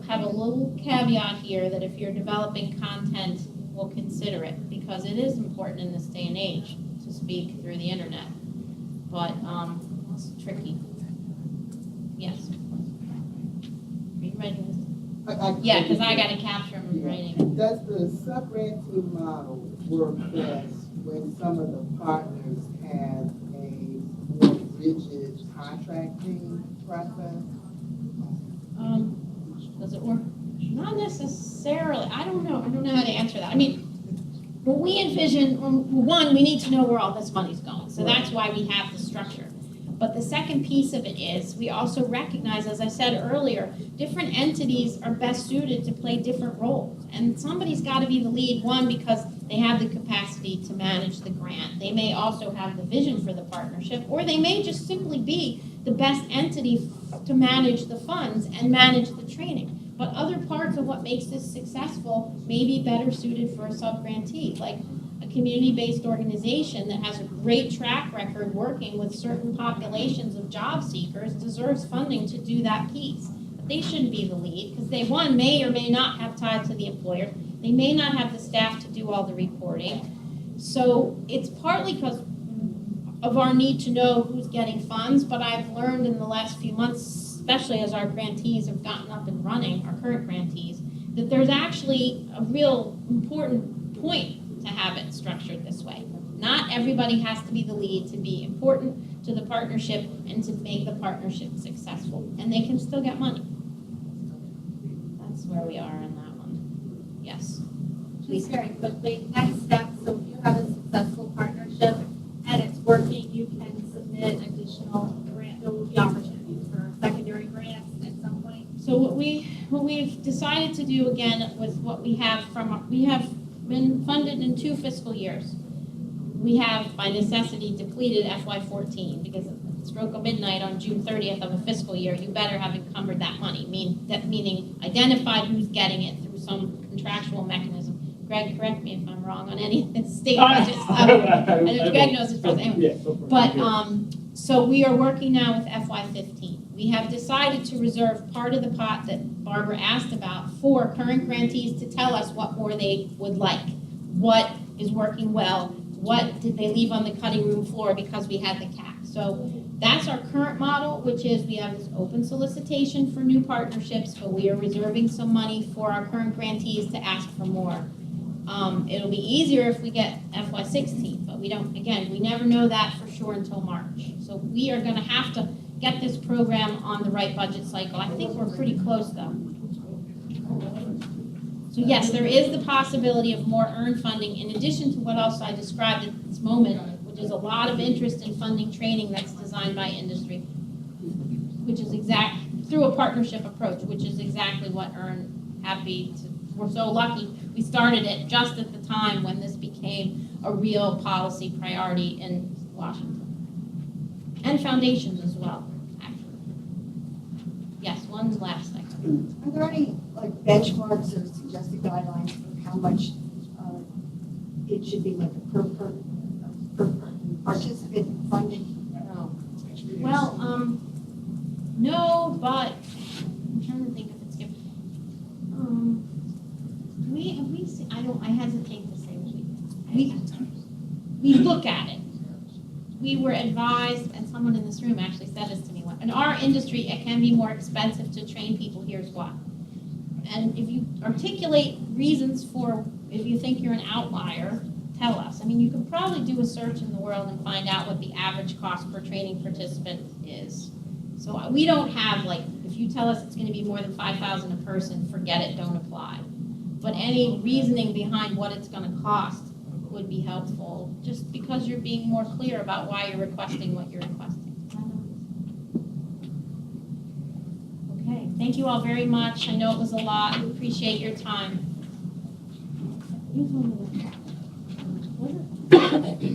[SPEAKER 1] have a little caveat here that if you're developing content, we'll consider it because it is important in this day and age to speak through the internet. But it's tricky. Yes. Are you writing this? Yeah, because I got to capture them in writing.
[SPEAKER 14] Does the sub-grantee model work best when some of the partners have a more rigid contracting process?
[SPEAKER 1] Does it work? Not necessarily. I don't know. I don't know how to answer that. I mean, what we envision, one, we need to know where all this money's going. So that's why we have the structure. But the second piece of it is we also recognize, as I said earlier, different entities are best suited to play different roles. And somebody's got to be the lead, one, because they have the capacity to manage the grant. They may also have the vision for the partnership, or they may just simply be the best entity to manage the funds and manage the training. But other parts of what makes this successful may be better suited for a sub-grantee, like a community-based organization that has a great track record working with certain populations of job seekers deserves funding to do that piece. But they shouldn't be the lead because they, one, may or may not have ties to the employer. They may not have the staff to do all the reporting. So it's partly because of our need to know who's getting funds, but I've learned in the last few months, especially as our grantees have gotten up and running, our current grantees, that there's actually a real important point to have it structured this way. Not everybody has to be the lead to be important to the partnership and to make the partnership successful. And they can still get money. That's where we are in that one. Yes.
[SPEAKER 17] Just very quickly, next step, so if you have a successful partnership and it's working, you can submit additional grant, there will be opportunities for secondary grants at some point.
[SPEAKER 1] So what we've decided to do again with what we have we have been funded in 2 fiscal years. We have by necessity depleted FY14 because at the stroke of midnight on June 30th of a fiscal year, you better have encumbered that money, meaning identified who's getting it through some contractual mechanism. Greg, correct me if I'm wrong on any of the state budget stuff. I know Greg knows it first anyway. But so we are working now with FY15. We have decided to reserve part of the pot that Barbara asked about for current grantees to tell us what more they would like, what is working well, what did they leave on the cutting room floor because we had the cap. So that's our current model, which is we have this open solicitation for new partnerships, but we are reserving some money for our current grantees to ask for more. It'll be easier if we get FY16, but we don't, again, we never know that for sure until March. So we are going to have to get this program on the right budget cycle. I think we're pretty close though. So yes, there is the possibility of more earned funding in addition to what else I described at this moment, which is a lot of interest in funding training that's designed by industry, which is through a partnership approach, which is exactly what we're so lucky we started it just at the time when this became a real policy priority in Washington. And foundations as well, actually. Yes, one last thing.
[SPEAKER 18] Are there any benchmarks or suggested guidelines for how much it should be like a per participant funding?
[SPEAKER 1] No. Well, no, but I'm trying to think if it's given. I hesitate to say we look at it. We were advised, and someone in this room actually said this to me, in our industry, it can be more expensive to train people, here's why. And if you articulate reasons for, if you think you're an outlier, tell us. I mean, you could probably do a search in the world and find out what the average cost per training participant is. So we don't have, like, if you tell us it's gonna be more than 5,000 a person, forget it, don't apply. But any reasoning behind what it's gonna cost would be helpful, just because you're being more clear about why you're requesting what you're requesting. Okay, thank you all very much. I know it was a lot. We appreciate your time. You told me that. Was it?